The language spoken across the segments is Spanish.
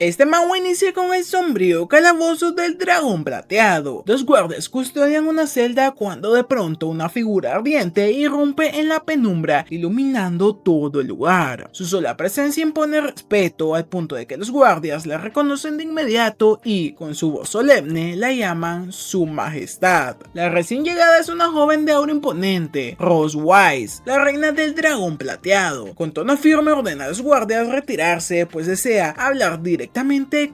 Este manga inicia con el sombrío calabozo del dragón plateado. Los guardias custodian una celda cuando de pronto una figura ardiente irrumpe en la penumbra, iluminando todo el lugar. Su sola presencia impone respeto al punto de que los guardias la reconocen de inmediato y, con su voz solemne, la llaman Su Majestad. La recién llegada es una joven de aura imponente, Rose Wise, la reina del dragón plateado. Con tono firme ordena a los guardias retirarse, pues desea hablar directamente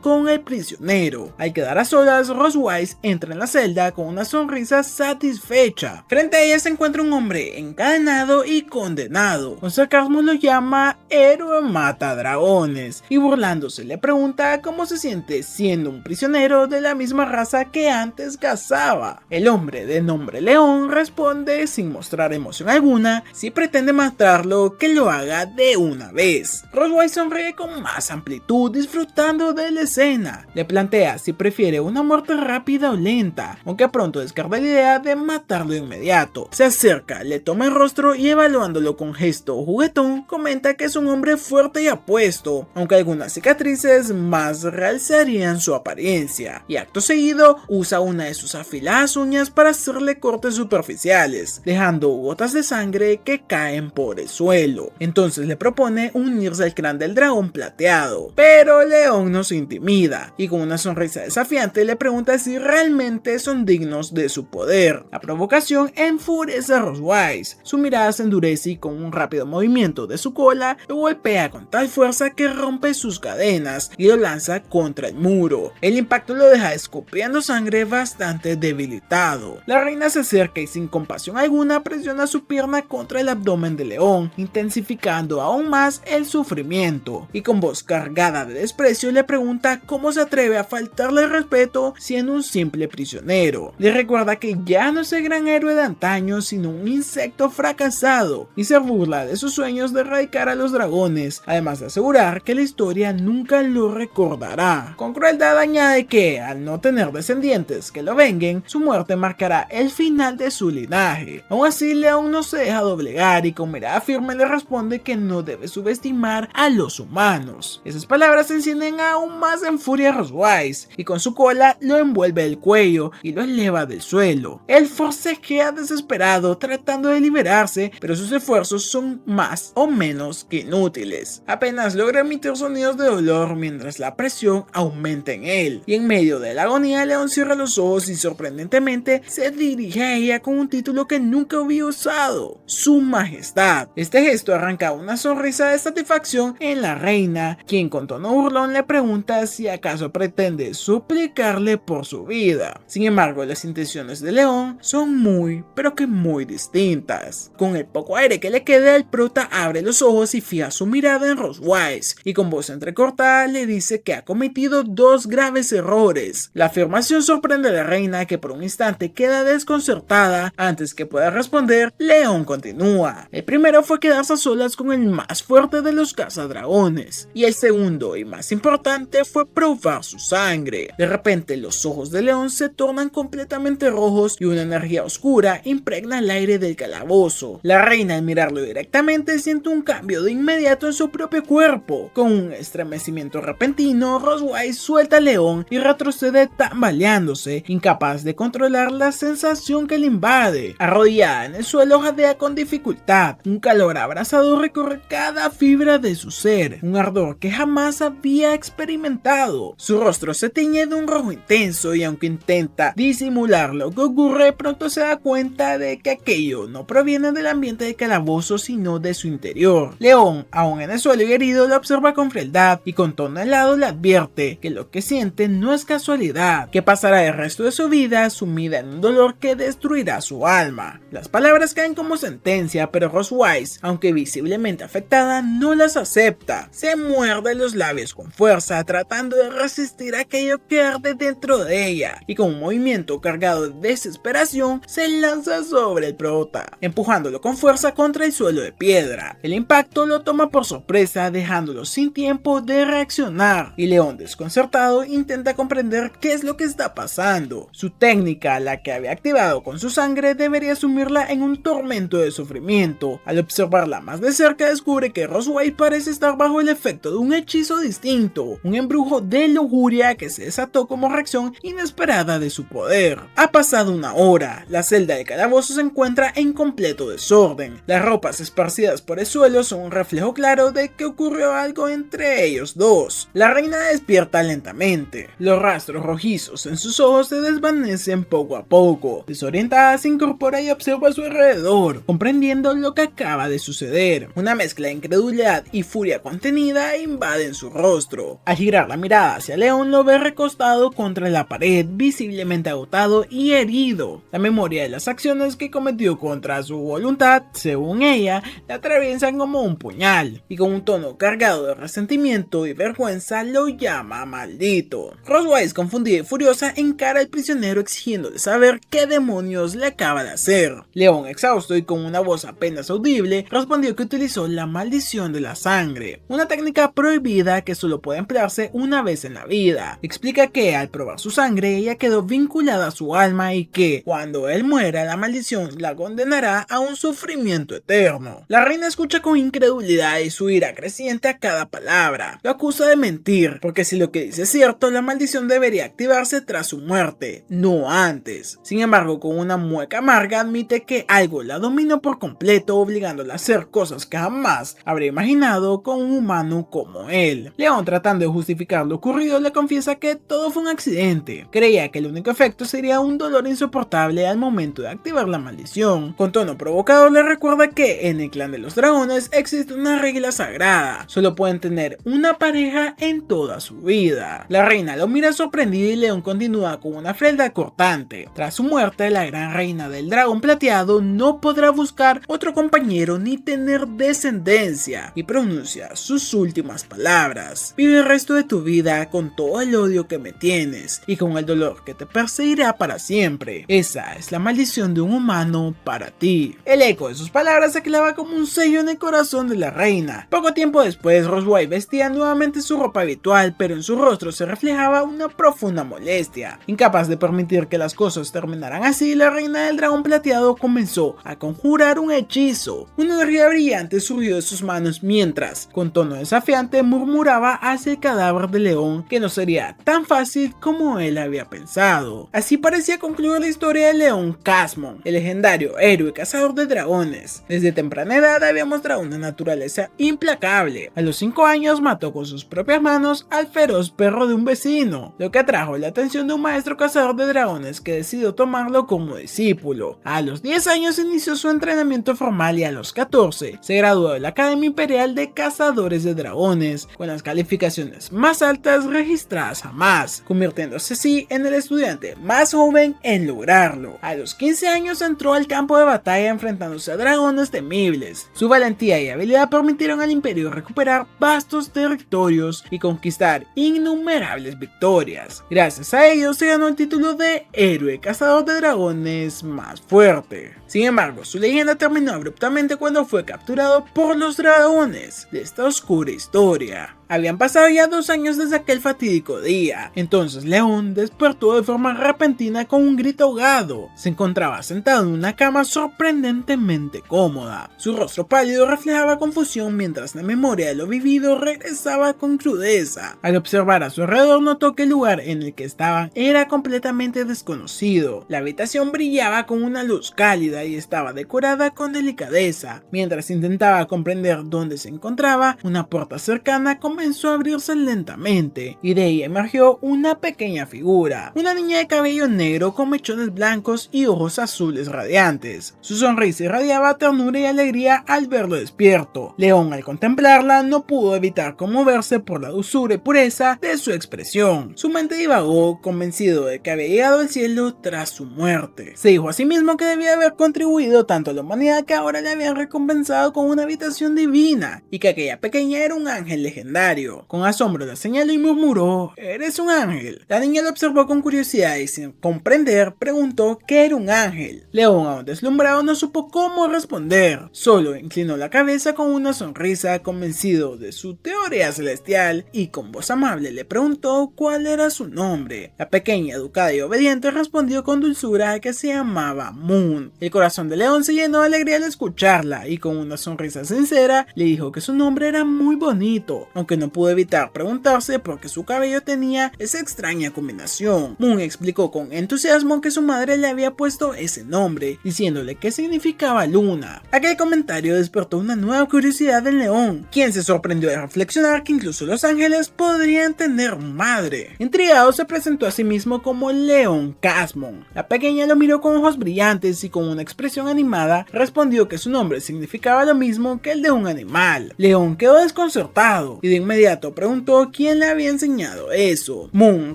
con el prisionero. Al quedar a solas, Rose Wise entra en la celda con una sonrisa satisfecha. Frente a ella se encuentra un hombre encadenado y condenado. Con sarcasmo lo llama héroe mata dragones y burlándose le pregunta cómo se siente siendo un prisionero de la misma raza que antes cazaba. El hombre de nombre León responde sin mostrar emoción alguna: si pretende matarlo, que lo haga de una vez. Rose Wise sonríe con más amplitud, disfrutando de la escena. Le plantea si prefiere una muerte rápida o lenta, aunque pronto descarta la idea de matarlo de inmediato. Se acerca, le toma el rostro y evaluándolo con gesto juguetón, comenta que es un hombre fuerte y apuesto, aunque algunas cicatrices más realzarían su apariencia, y acto seguido usa una de sus afiladas uñas para hacerle cortes superficiales, dejando gotas de sangre que caen por el suelo. Entonces le propone unirse al clan del dragón plateado, pero León no se intimida y con una sonrisa desafiante le pregunta si realmente son dignos de su poder. La provocación enfurece a Rose Wise. Su mirada se endurece y con un rápido movimiento de su cola lo golpea con tal fuerza que rompe sus cadenas y lo lanza contra el muro. El impacto lo deja escupiendo sangre, bastante debilitado. La reina se acerca y sin compasión alguna presiona su pierna contra el abdomen de León, intensificando aún más el sufrimiento, y con voz cargada de desprecio le pregunta cómo se atreve a faltarle el respeto siendo un simple prisionero. Le recuerda que ya no es el gran héroe de antaño, sino un insecto fracasado, y se burla de sus sueños de erradicar a los dragones, además de asegurar que la historia nunca lo recordará. Con crueldad añade que, al no tener descendientes que lo venguen, su muerte marcará el final de su linaje. Aún así, León no se deja doblegar y con mirada firme le responde que no debe subestimar a los humanos. Esas palabras encienden aún más en furia a Rose Wise y con su cola lo envuelve el cuello y lo eleva del suelo. Él forcejea desesperado tratando de liberarse, pero sus esfuerzos son más o menos que inútiles. Apenas logra emitir sonidos de dolor mientras la presión aumenta en él, y en medio de la agonía León cierra los ojos y sorprendentemente se dirige a ella con un título que nunca había usado: Su Majestad. Este gesto arranca una sonrisa de satisfacción en la reina, quien con tono burlón le pregunta si acaso pretende suplicarle por su vida. Sin embargo, las intenciones de León son muy, pero que muy distintas. Con el poco aire que le queda, el prota abre los ojos y fija su mirada en Rose Wise, y con voz entrecortada le dice que ha cometido dos graves errores. La afirmación sorprende a la reina, que por un instante queda desconcertada. Antes que pueda responder, León continúa. El primero fue quedarse a solas con el más fuerte de los cazadragones, y el segundo y más importante fue probar su sangre. De repente los ojos de León se tornan completamente rojos y una energía oscura impregna el aire del calabozo. La reina, al mirarlo directamente, siente un cambio de inmediato en su propio cuerpo. Con un estremecimiento repentino, Rose Wise suelta a León y retrocede tambaleándose, incapaz de controlar la sensación que le invade. Arrodillada en el suelo, jadea con dificultad. Un calor abrasador recorre cada fibra de su ser, un ardor que jamás había experimentado. Su rostro se tiñe de un rojo intenso y aunque intenta disimular lo que ocurre, pronto se da cuenta de que aquello no proviene del ambiente del calabozo, sino de su interior. León, aún en el suelo y herido, lo observa con frialdad y con tono helado le advierte que lo que siente no es casualidad, que pasará el resto de su vida sumida en un dolor que destruirá su alma. Las palabras caen como sentencia, pero Rose Wise, aunque visiblemente afectada, no las acepta. Se muerde los labios con fuerza, tratando de resistir aquello que arde dentro de ella, y con un movimiento cargado de desesperación se lanza sobre el prota, empujándolo con fuerza contra el suelo de piedra. El impacto lo toma por sorpresa, dejándolo sin tiempo de reaccionar, y León, desconcertado, intenta comprender qué es lo que está pasando. Su técnica, la que había activado con su sangre, debería sumirla en un tormento de sufrimiento. Al observarla más de cerca, descubre que Rose Wise parece estar bajo el efecto de un hechizo distinto, maldito, un embrujo de lujuria que se desató como reacción inesperada de su poder. Ha pasado una hora, la celda del calabozo se encuentra en completo desorden. Las ropas esparcidas por el suelo son un reflejo claro de que ocurrió algo entre ellos dos. La reina despierta lentamente. Los rastros rojizos en sus ojos se desvanecen poco a poco. Desorientada se incorpora y observa a su alrededor, comprendiendo lo que acaba de suceder. Una mezcla de incredulidad y furia contenida invaden su rostro. Al girar la mirada hacia León, lo ve recostado contra la pared, visiblemente agotado y herido. La memoria de las acciones que cometió contra su voluntad, según ella, le atraviesan como un puñal, y con un tono cargado de resentimiento y vergüenza lo llama maldito. Roswise, confundida y furiosa, encara al prisionero exigiéndole saber qué demonios le acaba de hacer. León, exhausto y con una voz apenas audible, respondió que utilizó la maldición de la sangre, una técnica prohibida que solo puede emplearse una vez en la vida. Explica que al probar su sangre ella quedó vinculada a su alma y que cuando él muera la maldición la condenará a un sufrimiento eterno. La reina escucha con incredulidad y su ira creciente a cada palabra. Lo acusa de mentir, porque si lo que dice es cierto, la maldición debería activarse tras su muerte, no antes. Sin embargo, con una mueca amarga admite que algo la dominó por completo, obligándola a hacer cosas que jamás habría imaginado con un humano como él. León, tratando de justificar lo ocurrido, le confiesa que todo fue un accidente. Creía que el único efecto sería un dolor insoportable al momento de activar la maldición. Con tono provocador le recuerda que en el clan de los dragones existe una regla sagrada: solo pueden tener una pareja en toda su vida. La reina lo mira sorprendida y León continúa con una frialdad cortante. Tras su muerte, la gran reina del dragón plateado no podrá buscar otro compañero ni tener descendencia, y pronuncia sus últimas palabras: vive el resto de tu vida con todo el odio que me tienes y con el dolor que te perseguirá para siempre. Esa es la maldición de un humano para ti. El eco de sus palabras se clava como un sello en el corazón de la reina. Poco tiempo después, Roswise vestía nuevamente su ropa habitual, pero en su rostro se reflejaba una profunda molestia. Incapaz de permitir que las cosas terminaran así, la reina del dragón plateado comenzó a conjurar un hechizo. Una energía brillante surgió de sus manos mientras, con tono desafiante, murmuraba hacia el cadáver de León que no sería tan fácil como él había pensado. Así parecía concluir la historia de León Casmon, el legendario héroe cazador de dragones. Desde temprana edad había mostrado una naturaleza implacable. A los 5 años mató con sus propias manos al feroz perro de un vecino, lo que atrajo la atención de un maestro cazador de dragones que decidió tomarlo como discípulo. A los 10 años inició su entrenamiento formal y a los 14 se graduó de la Academia Imperial de Cazadores de Dragones con las calificaciones más altas registradas jamás, convirtiéndose así en el estudiante más joven en lograrlo. A los 15 años entró al campo de batalla enfrentándose a dragones temibles. Su valentía y habilidad permitieron al imperio recuperar vastos territorios y conquistar innumerables victorias. Gracias a ello se ganó el título de héroe cazador de dragones más fuerte. Sin embargo, su leyenda terminó abruptamente cuando fue capturado por los dragones de esta oscura historia. Habían pasado ya 2 años desde aquel fatídico día. Entonces León despertó de forma repentina con un grito ahogado. Se encontraba sentado en una cama sorprendentemente cómoda. Su rostro pálido reflejaba confusión mientras la memoria de lo vivido regresaba con crudeza. Al observar a su alrededor notó que el lugar en el que estaban era completamente desconocido. La habitación brillaba con una luz cálida y estaba decorada con delicadeza. Mientras intentaba comprender dónde se encontraba, una puerta cercana comenzó a abrirse lentamente y de ella emergió una pequeña figura, una niña de cabello negro con mechones blancos y ojos azules radiantes. Su sonrisa irradiaba ternura y alegría al verlo despierto. León, al contemplarla, no pudo evitar conmoverse por la dulzura y pureza de su expresión. Su mente divagó, convencido de que había llegado al cielo tras su muerte. Se dijo a sí mismo que debía haber contribuido tanto a la humanidad que ahora le habían recompensado con una habitación divina y que aquella pequeña era un ángel legendario. Con asombro la señaló y murmuró: «¿Eres un ángel?». La niña lo observó con curiosidad y sin comprender preguntó qué era un ángel. León, aún deslumbrado, no supo cómo responder. Solo inclinó la cabeza con una sonrisa, convencido de su teoría celestial, y con voz amable le preguntó cuál era su nombre. La pequeña, educada y obediente, respondió con dulzura que se llamaba Moon. El corazón de León se llenó de alegría al escucharla y con una sonrisa sincera le dijo que su nombre era muy bonito, aunque que no pudo evitar preguntarse por qué su cabello tenía esa extraña combinación. Moon explicó con entusiasmo que su madre le había puesto ese nombre, diciéndole que significaba luna. Aquel comentario despertó una nueva curiosidad en León, quien se sorprendió de reflexionar que incluso los ángeles podrían tener madre. Intrigado, se presentó a sí mismo como León Casmon. La pequeña lo miró con ojos brillantes y con una expresión animada respondió que su nombre significaba lo mismo que el de un animal. León quedó desconcertado y de inmediato preguntó quién le había enseñado eso. Moon,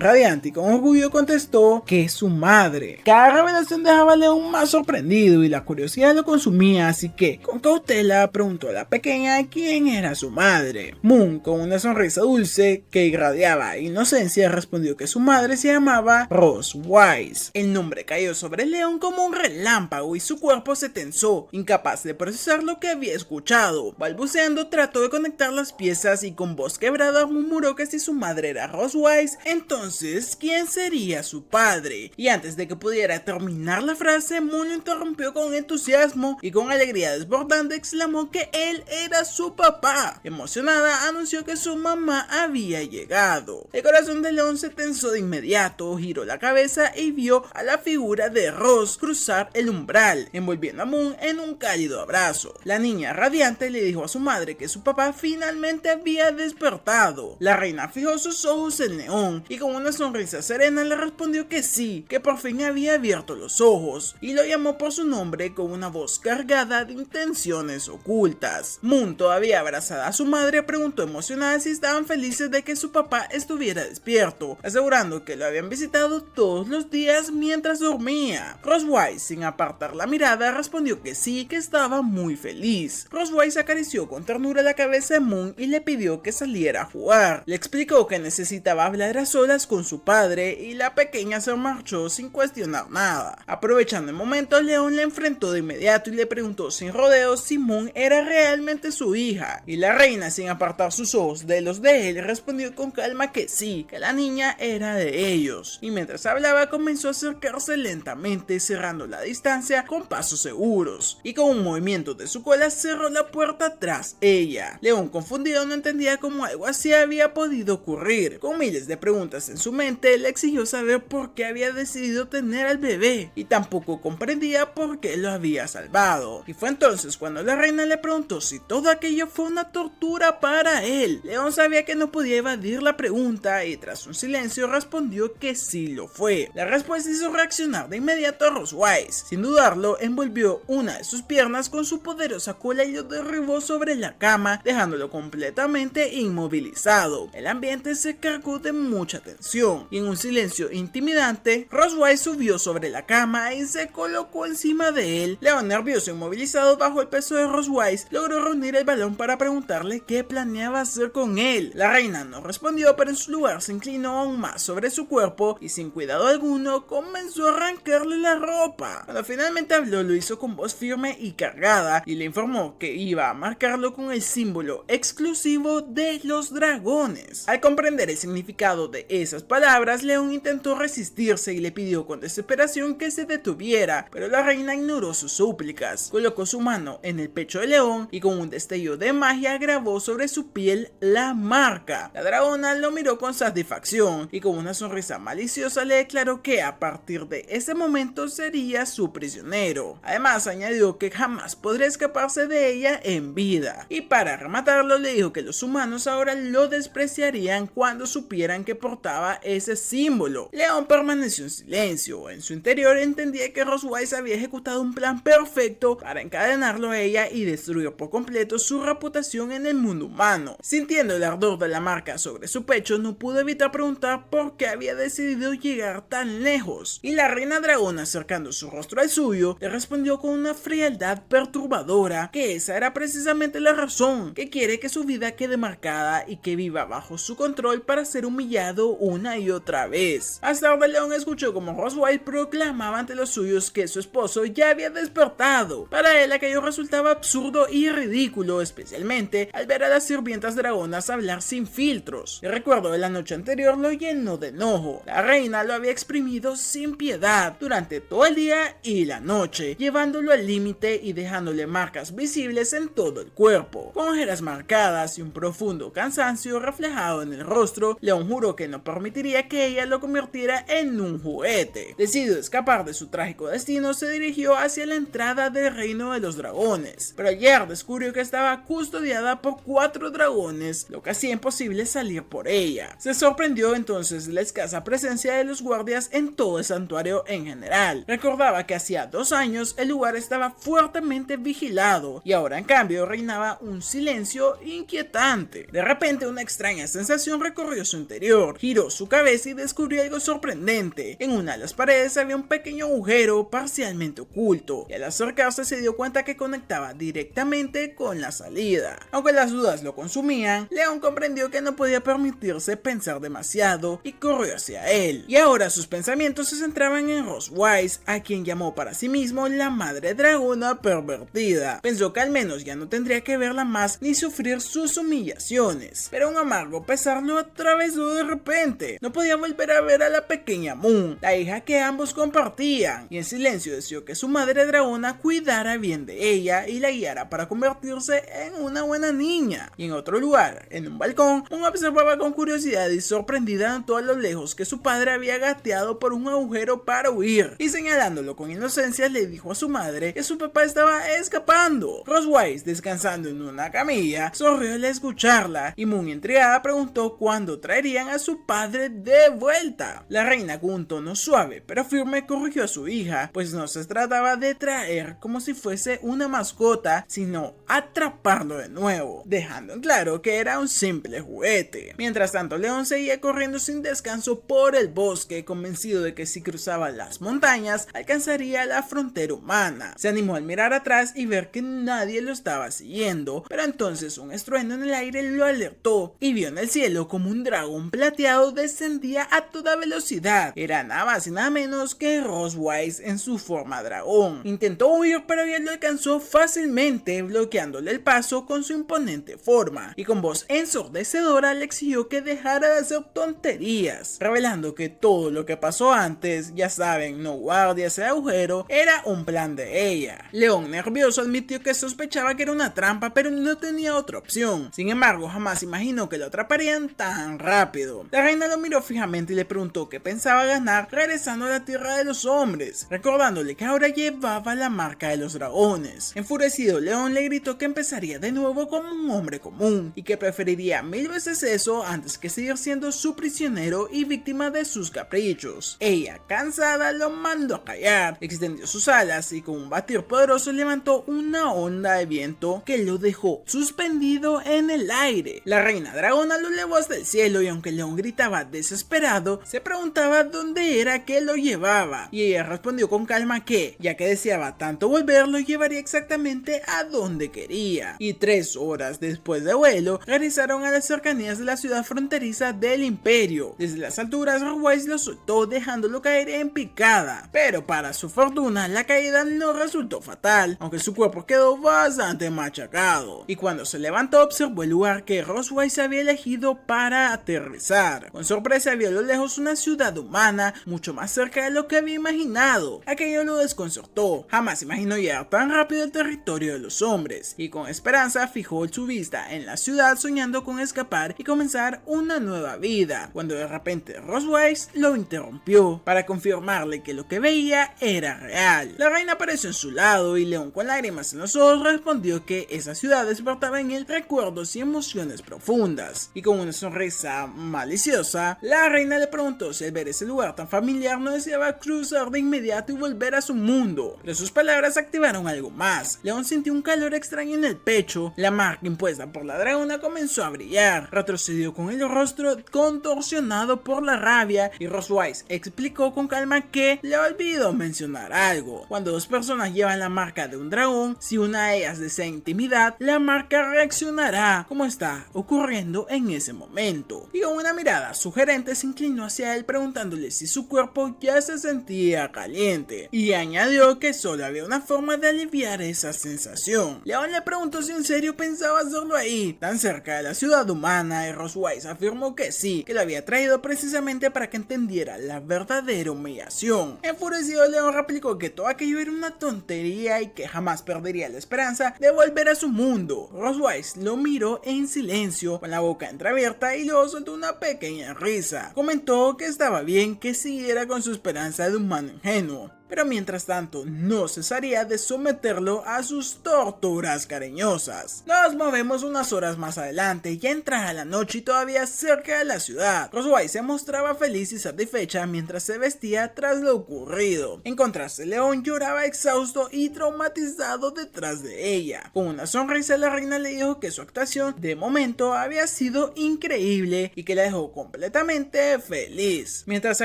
radiante y con orgullo, contestó que es su madre. Cada revelación dejaba a León más sorprendido y la curiosidad lo consumía, así que con cautela preguntó a la pequeña quién era su madre. Moon, con una sonrisa dulce que irradiaba inocencia, respondió que su madre se llamaba Rose Wise. El nombre cayó sobre León como un relámpago y su cuerpo se tensó, incapaz de procesar lo que había escuchado. Balbuceando, trató de conectar las piezas y con voz quebrada murmuró que si su madre era Rose Wise, entonces ¿quién sería su padre? Y antes de que pudiera terminar la frase, Moon lo interrumpió con entusiasmo y con alegría desbordante exclamó que él era su papá. Emocionada, anunció que su mamá había llegado. El corazón de León se tensó de inmediato, giró la cabeza y vio a la figura de Rose cruzar el umbral, envolviendo a Moon en un cálido abrazo. La niña radiante le dijo a su madre que su papá finalmente había despertado. La reina fijó sus ojos en León y con una sonrisa serena le respondió que sí, que por fin había abierto los ojos, y lo llamó por su nombre con una voz cargada de intenciones ocultas. Moon, todavía abrazada a su madre, preguntó emocionada si estaban felices de que su papá estuviera despierto, asegurando que lo habían visitado todos los días mientras dormía. Rose Wise, sin apartar la mirada, respondió que sí, que estaba muy feliz. Rose Wise acarició con ternura la cabeza de Moon y le pidió que saliera a jugar. Le explicó que necesitaba hablar a solas con su padre y la pequeña se marchó sin cuestionar nada. Aprovechando el momento, León le enfrentó de inmediato y le preguntó sin rodeos si Moon era realmente su hija, y la reina, sin apartar sus ojos de los de él, respondió con calma que sí, que la niña era de ellos, y mientras hablaba comenzó a acercarse lentamente, cerrando la distancia con pasos seguros, y con un movimiento de su cola cerró la puerta tras ella. León, confundido, no entendía cómo algo así había podido ocurrir. Con miles de preguntas en su mente, le exigió saber por qué había decidido tener al bebé, y tampoco comprendía por qué lo había salvado. Y fue entonces cuando la reina le preguntó si todo aquello fue una tortura para él. León sabía que no podía evadir la pregunta y tras un silencio respondió que sí lo fue. La respuesta hizo reaccionar de inmediato a Rose Wise. Sin dudarlo, envolvió una de sus piernas con su poderosa cola y lo derribó sobre la cama, dejándolo completamente inmovilizado. El ambiente se cargó de mucha tensión y en un silencio intimidante, Rose Wise subió sobre la cama y se colocó encima de él. León, nervioso e inmovilizado bajo el peso de Rose Wise, logró reunir el balón para preguntarle qué planeaba hacer con él. La reina no respondió, pero en su lugar se inclinó aún más sobre su cuerpo y sin cuidado alguno comenzó a arrancarle la ropa. Cuando finalmente habló, lo hizo con voz firme y cargada y le informó que iba a marcarlo con el símbolo exclusivo de los dragones. Al comprender el significado de esas palabras, León intentó resistirse y le pidió con desesperación que se detuviera, pero la reina ignoró sus súplicas. Colocó su mano en el pecho de León y con un destello de magia grabó sobre su piel la marca. La dragona lo miró con satisfacción y con una sonrisa maliciosa le declaró que a partir de ese momento sería su prisionero. Además, añadió que jamás podría escaparse de ella en vida. Y para rematarlo, le dijo que los humanos ahora lo despreciarían cuando supieran que portaba ese símbolo. León permaneció en silencio. En su interior entendía que Rose Wise había ejecutado un plan perfecto para encadenarlo a ella y destruir por completo su reputación en el mundo humano. Sintiendo el ardor de la marca sobre su pecho, no pudo evitar preguntar por qué había decidido llegar tan lejos. Y la reina dragona, acercando su rostro al suyo, le respondió con una frialdad perturbadora que esa era precisamente la razón, que quiere que su vida quede marcada y que viva bajo su control para ser humillado una y otra vez. Más tarde, León escuchó como Rose Wise proclamaba ante los suyos que su esposo ya había despertado. Para él aquello resultaba absurdo y ridículo, especialmente al ver a las sirvientas dragonas hablar sin filtros. El recuerdo de la noche anterior lo llenó de enojo. La reina lo había exprimido sin piedad durante todo el día y la noche, llevándolo al límite y dejándole marcas visibles en todo el cuerpo, con ojeras marcadas y un profundo profundo cansancio reflejado en el rostro, León juró que no permitiría que ella lo convirtiera en un juguete. Decidido escapar de su trágico destino, se dirigió hacia la entrada del reino de los dragones, pero ayer descubrió que estaba custodiada por 4 dragones, lo que hacía imposible salir por ella. Se sorprendió entonces de la escasa presencia de los guardias en todo el santuario en general. Recordaba que hacía 2 años el lugar estaba fuertemente vigilado y ahora en cambio reinaba un silencio inquietante. De repente una extraña sensación recorrió su interior, giró su cabeza y descubrió algo sorprendente. En una de las paredes había un pequeño agujero parcialmente oculto y al acercarse se dio cuenta que conectaba directamente con la salida. Aunque las dudas lo consumían, León comprendió que no podía permitirse pensar demasiado y corrió hacia él. Y ahora sus pensamientos se centraban en Rosewise, a quien llamó para sí mismo la madre dragona pervertida. Pensó que al menos ya no tendría que verla más ni sufrir sus humillaciones, pero un amargo pesar lo atravesó de repente. No podía volver a ver a la pequeña Moon, la hija que ambos compartían, y en silencio deseó que su madre dragona cuidara bien de ella y la guiara para convertirse en una buena niña. Y en otro lugar, en un balcón, Moon observaba con curiosidad y sorprendida a lo lejos que su padre había gateado por un agujero para huir, y señalándolo con inocencia le dijo a su madre que su papá estaba escapando. Rosewise, descansando en una camilla, sonrió al escucharla y muy intrigada preguntó cuándo traerían a su padre de vuelta. La reina con un tono suave pero firme corrigió a su hija, pues no se trataba de traer como si fuese una mascota, sino atraparlo de nuevo, dejando en claro que era un simple juguete. Mientras tanto, León seguía corriendo sin descanso por el bosque, convencido de que si cruzaba las montañas alcanzaría la frontera humana. Se animó al mirar atrás y ver que nadie lo estaba siguiendo, pero entonces un estruendo en el aire lo alertó y vio en el cielo como un dragón plateado descendía a toda velocidad. Era nada más y nada menos que Rosewise en su forma dragón. Intentó huir, pero ella lo alcanzó fácilmente, bloqueándole el paso con su imponente forma, y con voz ensordecedora le exigió que dejara de hacer tonterías, revelando que todo lo que pasó antes, ya saben, no guardias el agujero, era un plan de ella. León, nervioso, admitió que sospechaba que era una trampa, pero no tenía otra opción. Sin embargo, jamás imaginó que lo atraparían tan rápido. La reina lo miró fijamente y le preguntó qué pensaba ganar regresando a la tierra de los hombres, recordándole que ahora llevaba la marca de los dragones. Enfurecido, León le gritó que empezaría de nuevo como un hombre común y que preferiría 1000 veces eso antes que seguir siendo su prisionero y víctima de sus caprichos. Ella, cansada, lo mandó a callar, extendió sus alas y con un batir poderoso levantó una onda de viento que lo dejó suspendido en el aire. La reina dragona lo elevó hasta el cielo y aunque León gritaba desesperado, se preguntaba dónde era que lo llevaba, y ella respondió con calma que, ya que deseaba tanto volver, lo llevaría exactamente a donde quería. Y 3 horas después de vuelo, regresaron a las cercanías de la ciudad fronteriza del imperio. Desde las alturas, Rosewise lo soltó dejándolo caer en picada, pero para su fortuna la caída no resultó fatal, aunque su cuerpo quedó bastante machacado, y cuando se levantó observó el lugar que Rosewise había elegido para aterrizar. Con sorpresa vio a lo lejos una ciudad humana mucho más cerca de lo que había imaginado. Aquello lo desconcertó, jamás imaginó llegar tan rápido al territorio de los hombres, y con esperanza fijó su vista en la ciudad soñando con escapar y comenzar una nueva vida, cuando de repente Rosewise lo interrumpió para confirmarle que lo que veía era real. La reina apareció en su lado y León, con lágrimas en los ojos, respondió que esa ciudad despertaba en él recuerdos y emociones profundas, y con una sonrisa maliciosa, la reina le preguntó si al ver ese lugar tan familiar no deseaba cruzar de inmediato y volver a su mundo, pero sus palabras activaron algo más. León sintió un calor extraño en el pecho, la marca impuesta por la dragona comenzó a brillar, retrocedió con el rostro contorsionado por la rabia y Rosewise explicó con calma que le olvidó mencionar algo. Cuando dos personas llevan la marca de un dragón, si una de ellas desea intimidad, la marca reaccionará como está ocurriendo en ese momento. Y con una mirada sugerente se inclinó hacia él preguntándole si su cuerpo ya se sentía caliente, y añadió que solo había una forma de aliviar esa sensación. León le preguntó si en serio pensaba hacerlo ahí, tan cerca de la ciudad humana, y Rosewise afirmó que sí, que lo había traído precisamente para que entendiera la verdadera humillación. Enfurecido, León replicó que todo aquello era una tontería y que jamás perdería la esperanza de volver a su mundo. Rosewise lo miró en en silencio, con la boca entreabierta, y luego soltó una pequeña risa. Comentó que estaba bien que siguiera con su esperanza de humano ingenuo, pero mientras tanto no cesaría de someterlo a sus torturas cariñosas. Nos movemos unas horas más adelante, ya entrada la noche y todavía cerca de la ciudad. Roswell se mostraba feliz y satisfecha mientras se vestía tras lo ocurrido. En contraste, León lloraba exhausto y traumatizado detrás de ella. Con una sonrisa, la reina le dijo que su actuación de momento había sido increíble y que la dejó completamente feliz. Mientras se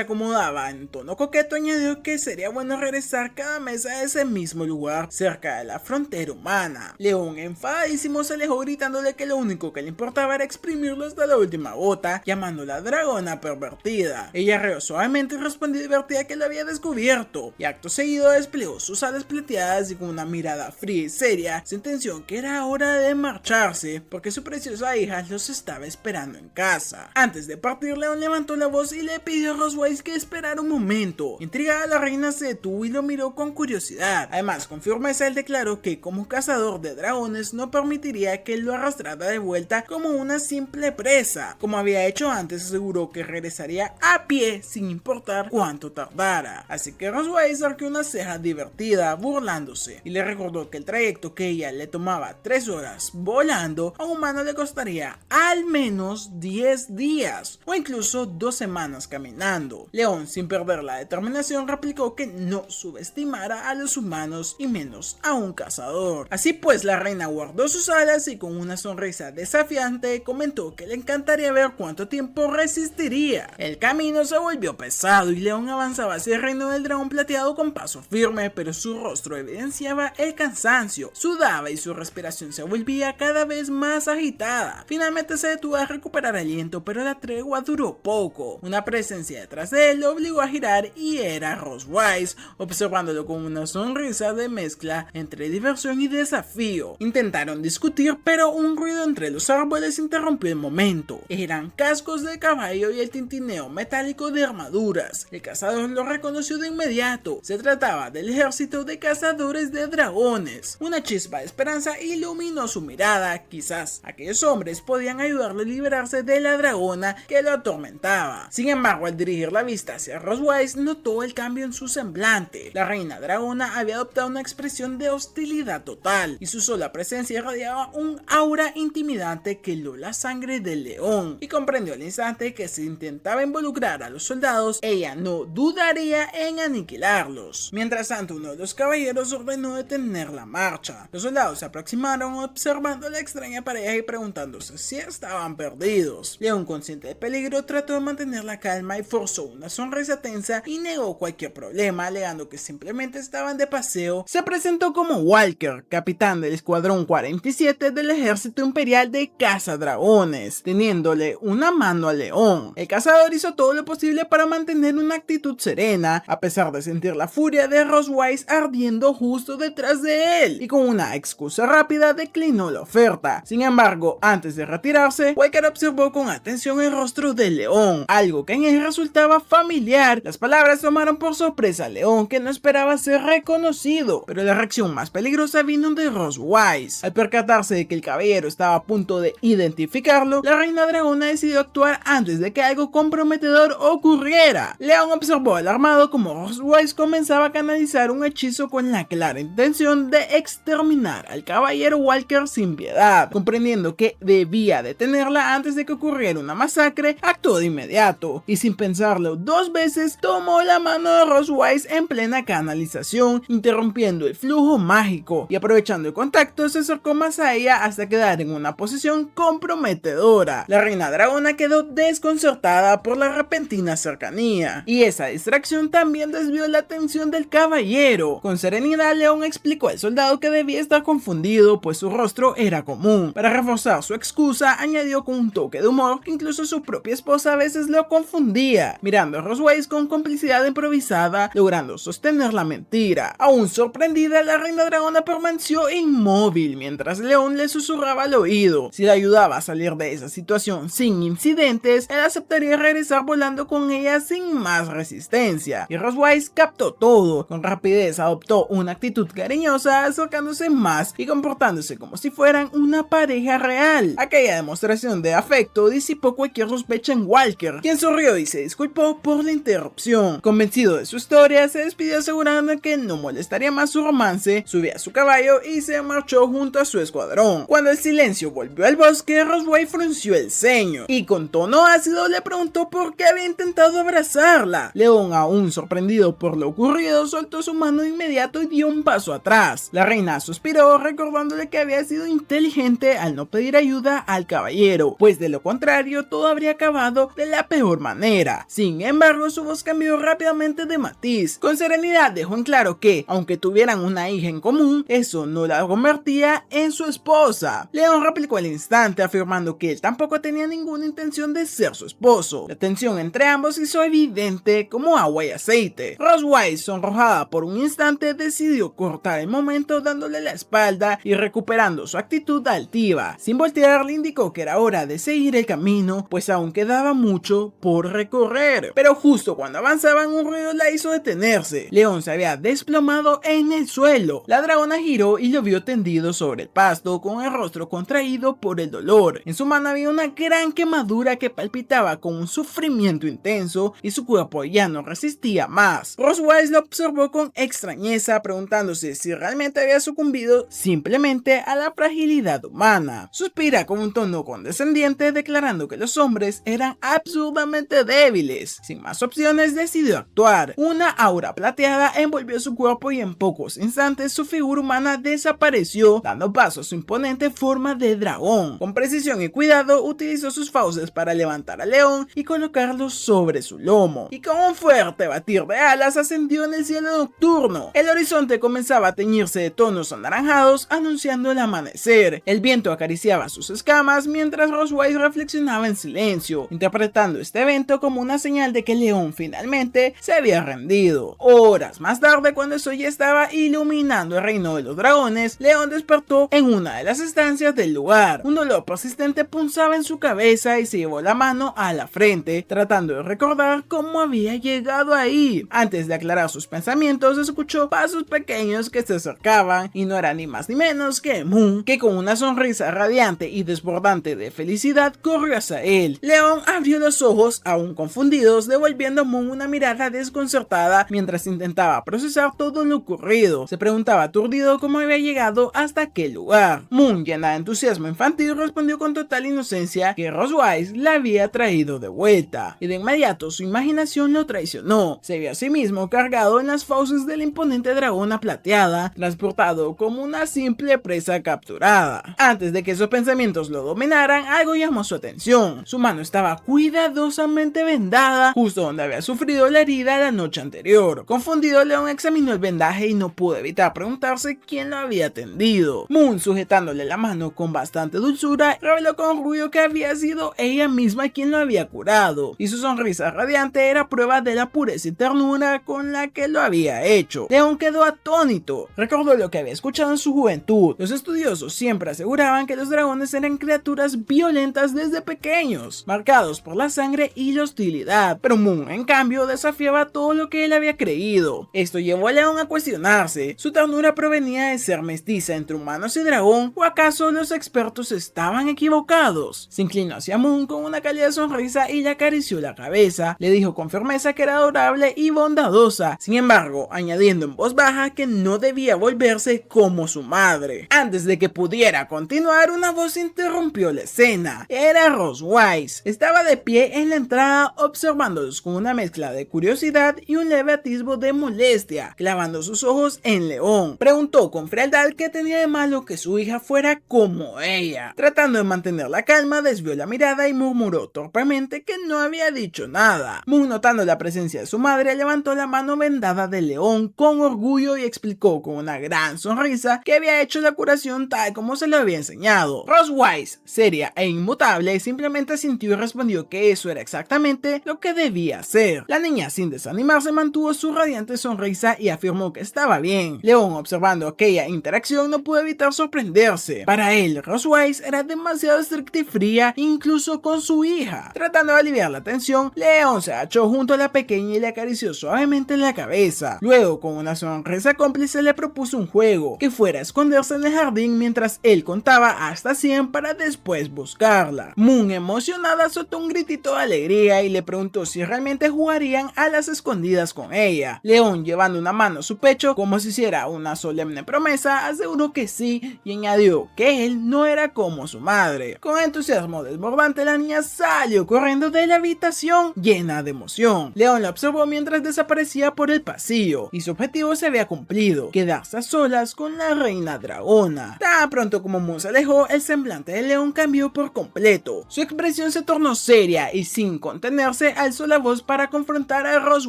acomodaba en tono coqueto, añadió que sería bueno regresar cada mes a ese mismo lugar cerca de la frontera humana. León, enfadadísimo, se alejó gritándole que lo único que le importaba era exprimirlo hasta la última gota, llamándola dragona pervertida. Ella rió suavemente y respondió divertida que lo había descubierto, y acto seguido desplegó sus alas plateadas y con una mirada fría y seria sentenció que era hora de marcharse porque su preciosa hija los estaba esperando en casa. Antes de partir, León levantó la voz y le pidió a Roswell que esperara un momento. Intrigada, la reina se detuvo y lo miró con curiosidad. Además, con firmeza él declaró que como cazador de dragones no permitiría que él lo arrastrara de vuelta como una simple presa. Como había hecho antes, aseguró que regresaría a pie sin importar cuánto tardara. Así que Roswell arqueó una ceja divertida, burlándose, y le recordó que el trayecto que ella le tomaba 3 horas volando, a un humano le costaría al menos 10 días o incluso 2 semanas caminando. León, sin perder la determinación, replicó que no subestimara a los humanos y menos a un cazador. Así pues, la reina guardó sus alas y con una sonrisa desafiante comentó que le encantaría ver cuánto tiempo resistiría. El camino se volvió pesado y León avanzaba hacia el reino del dragón plateado con paso firme, pero su rostro evidenciaba el cansancio, sudaba y su respiración se volvía cada vez más agitada. Finalmente se detuvo a recuperar aliento, pero la tregua duró poco. Una presencia detrás de él lo obligó a girar y era Roswell, observándolo con una sonrisa de mezcla entre diversión y desafío. Intentaron discutir, pero un ruido entre los árboles interrumpió el momento. Eran cascos de caballo y el tintineo metálico de armaduras. El cazador lo reconoció de inmediato. Se trataba del ejército de cazadores de dragones. Una chispa de esperanza iluminó su mirada. Quizás aquellos hombres podían ayudarle a liberarse de la dragona que lo atormentaba. Sin embargo, al dirigir la vista hacia Roswell, notó el cambio en su semblante. La reina dragona había adoptado una expresión de hostilidad total y su sola presencia irradiaba un aura intimidante que heló la sangre del león, y comprendió al instante que si intentaba involucrar a los soldados, ella no dudaría en aniquilarlos. Mientras tanto, uno de los caballeros ordenó detener la marcha. Los soldados se aproximaron observando la extraña pareja y preguntándose si estaban perdidos. León, consciente del peligro, trató de mantener la calma y forzó una sonrisa tensa y negó cualquier problema, alegando que simplemente estaban de paseo. Se presentó como Walker, capitán del escuadrón 47 del ejército imperial de cazadragones, teniéndole una mano al león. El cazador hizo todo lo posible para mantener una actitud serena, a pesar de sentir la furia de Roswell ardiendo justo detrás de él, y con una excusa rápida declinó la oferta. Sin embargo, antes de retirarse, Walker observó con atención el rostro del león, algo que en él resultaba familiar. Las palabras tomaron por sorpresa al león, que no esperaba ser reconocido, pero la reacción más peligrosa vino de Roswell. Al percatarse de que el caballero estaba a punto de identificarlo, la reina dragona decidió actuar antes de que algo comprometedor ocurriera. León observó alarmado como Roswell comenzaba a canalizar un hechizo con la clara intención de exterminar al caballero Walker sin piedad. Comprendiendo que debía detenerla antes de que ocurriera una masacre, actuó de inmediato y sin pensarlo 2 veces tomó la mano de Roswell en plena canalización, interrumpiendo el flujo mágico, y aprovechando el contacto se acercó más a ella hasta quedar en una posición comprometedora. La reina dragona quedó desconcertada por la repentina cercanía, y esa distracción también desvió la atención del caballero. Con serenidad, León explicó al soldado que debía estar confundido, pues su rostro era común. Para reforzar su excusa, añadió con un toque de humor que incluso su propia esposa a veces lo confundía, mirando a Roswell con complicidad improvisada, logrando intentando sostener la mentira. Aún sorprendida, la reina dragona permaneció inmóvil mientras León le susurraba al oído. Si le ayudaba a salir de esa situación sin incidentes, él aceptaría regresar volando con ella sin más resistencia. Y Rosewise captó todo. Con rapidez adoptó una actitud cariñosa, acercándose más y comportándose como si fueran una pareja real. Aquella demostración de afecto disipó cualquier sospecha en Walker, quien sonrió y se disculpó por la interrupción. Convencido de su historia, se despidió asegurando que no molestaría más su romance, subió a su caballo y se marchó junto a su escuadrón. Cuando el silencio volvió al bosque, Rosewise frunció el ceño y con tono ácido le preguntó por qué había intentado abrazarla. León, aún sorprendido por lo ocurrido, soltó su mano de inmediato y dio un paso atrás. La reina suspiró, recordándole que había sido inteligente al no pedir ayuda al caballero, pues de lo contrario todo habría acabado de la peor manera. Sin embargo, su voz cambió rápidamente de matiz. Con serenidad dejó en claro que, aunque tuvieran una hija en común, eso no la convertía en su esposa. León replicó al instante, afirmando que él tampoco tenía ninguna intención de ser su esposo. La tensión entre ambos hizo evidente como agua y aceite. Rosewise, sonrojada por un instante, decidió cortar el momento dándole la espalda y recuperando su actitud altiva. Sin voltear, le indicó que era hora de seguir el camino, pues aún quedaba mucho por recorrer. Pero justo cuando avanzaban, un ruido la hizo detenerse. León se había desplomado en el suelo. La dragona giró y lo vio tendido sobre el pasto, con el rostro contraído por el dolor. En su mano había una gran quemadura que palpitaba con un sufrimiento intenso y su cuerpo ya no resistía más. Rosewise lo observó con extrañeza, preguntándose si realmente había sucumbido simplemente a la fragilidad humana. Suspira con un tono condescendiente, declarando que los hombres eran absurdamente débiles. Sin más opciones, decidió actuar. Una aura plateada envolvió su cuerpo y en pocos instantes su figura humana desapareció, dando paso a su imponente forma de dragón. Con precisión y cuidado, utilizó sus fauces para levantar al león y colocarlo sobre su lomo. Y con un fuerte batir de alas ascendió en el cielo nocturno. El horizonte comenzaba a teñirse de tonos anaranjados, anunciando el amanecer. El viento acariciaba sus escamas mientras Rosewise reflexionaba en silencio, interpretando este evento como una señal de que el león finalmente se había rendido. Horas más tarde, cuando el sol ya estaba iluminando el reino de los dragones, León despertó en una de las estancias del lugar. Un dolor persistente punzaba en su cabeza y se llevó la mano a la frente, tratando de recordar cómo había llegado ahí. Antes de aclarar sus pensamientos, escuchó pasos pequeños que se acercaban y no era ni más ni menos que Moon, que con una sonrisa radiante y desbordante de felicidad corrió hacia él. León abrió los ojos, aún confundidos, devolviendo a Moon una mirada desconcertada mientras intentaba procesar todo lo ocurrido. Se preguntaba aturdido cómo había llegado hasta aquel lugar. Moon, llena de entusiasmo infantil, respondió con total inocencia que Rosewise la había traído de vuelta, y de inmediato su imaginación lo traicionó. Se vio a sí mismo cargado en las fauces de la imponente dragona plateada, transportado como una simple presa capturada. Antes de que esos pensamientos lo dominaran, algo llamó su atención. Su mano estaba cuidadosamente vendada, justo donde había sufrido la herida la noche anterior. Confundido, León examinó el vendaje y no pudo evitar preguntarse quién lo había tendido. Moon, sujetándole la mano con bastante dulzura, reveló con orgullo que había sido ella misma quien lo había curado, y su sonrisa radiante era prueba de la pureza y ternura con la que lo había hecho. León quedó atónito. Recordó lo que había escuchado en su juventud. Los estudiosos siempre aseguraban que los dragones eran criaturas violentas desde pequeños, marcados por la sangre y la hostilidad, pero Moon, en cambio, desafiaba todo lo que él había creído. Esto llevó a León a cuestionarse. ¿Su ternura provenía de ser mestiza entre humanos y dragón, o acaso los expertos estaban equivocados? Se inclinó hacia Moon con una cálida sonrisa y le acarició la cabeza. Le dijo con firmeza que era adorable y bondadosa, sin embargo, añadiendo en voz baja que no debía volverse como su madre. Antes de que pudiera continuar, una voz interrumpió la escena. Era Rosewise. Estaba de pie en la entrada, observándolos con una mezcla de curiosidad y un leve atisbo de molestia, clavando sus ojos en León. Preguntó con frialdad qué tenía de malo que su hija fuera como ella. Tratando de mantener la calma, desvió la mirada y murmuró torpemente que no había dicho nada. Moon, notando la presencia de su madre, levantó la mano vendada de León con orgullo y explicó con una gran sonrisa que había hecho la curación tal como se lo había enseñado. Rosewise, seria e inmutable, simplemente asintió y respondió que eso era exactamente lo que debía hacer. La niña, sin desanimarse, mantuvo su radiante sonrisa y afirmó que estaba bien. León, observando aquella interacción, no pudo evitar sorprenderse. Para él, Rose Wise era demasiado estricta y fría, incluso con su hija. Tratando de aliviar la tensión, León se agachó junto a la pequeña y le acarició suavemente la cabeza. Luego, con una sonrisa cómplice, le propuso un juego, que fuera a esconderse en el jardín mientras él contaba hasta 100 para después buscarla. Moon, emocionada, soltó un gritito de alegría y le preguntó si realmente jugarían a las escondidas con ella. León, llevando una mano a su pecho como si hiciera una solemne promesa, aseguró que sí y añadió que él no era como su madre. Con entusiasmo desbordante, la niña salió corriendo de la habitación llena de emoción. León la observó mientras desaparecía por el pasillo y su objetivo se había cumplido: quedarse a solas con la reina dragona. Tan pronto como Moon se alejó, el semblante de León cambió por completo. Su expresión se tornó seria y sin contenerse alzó la voz para confrontar a Rose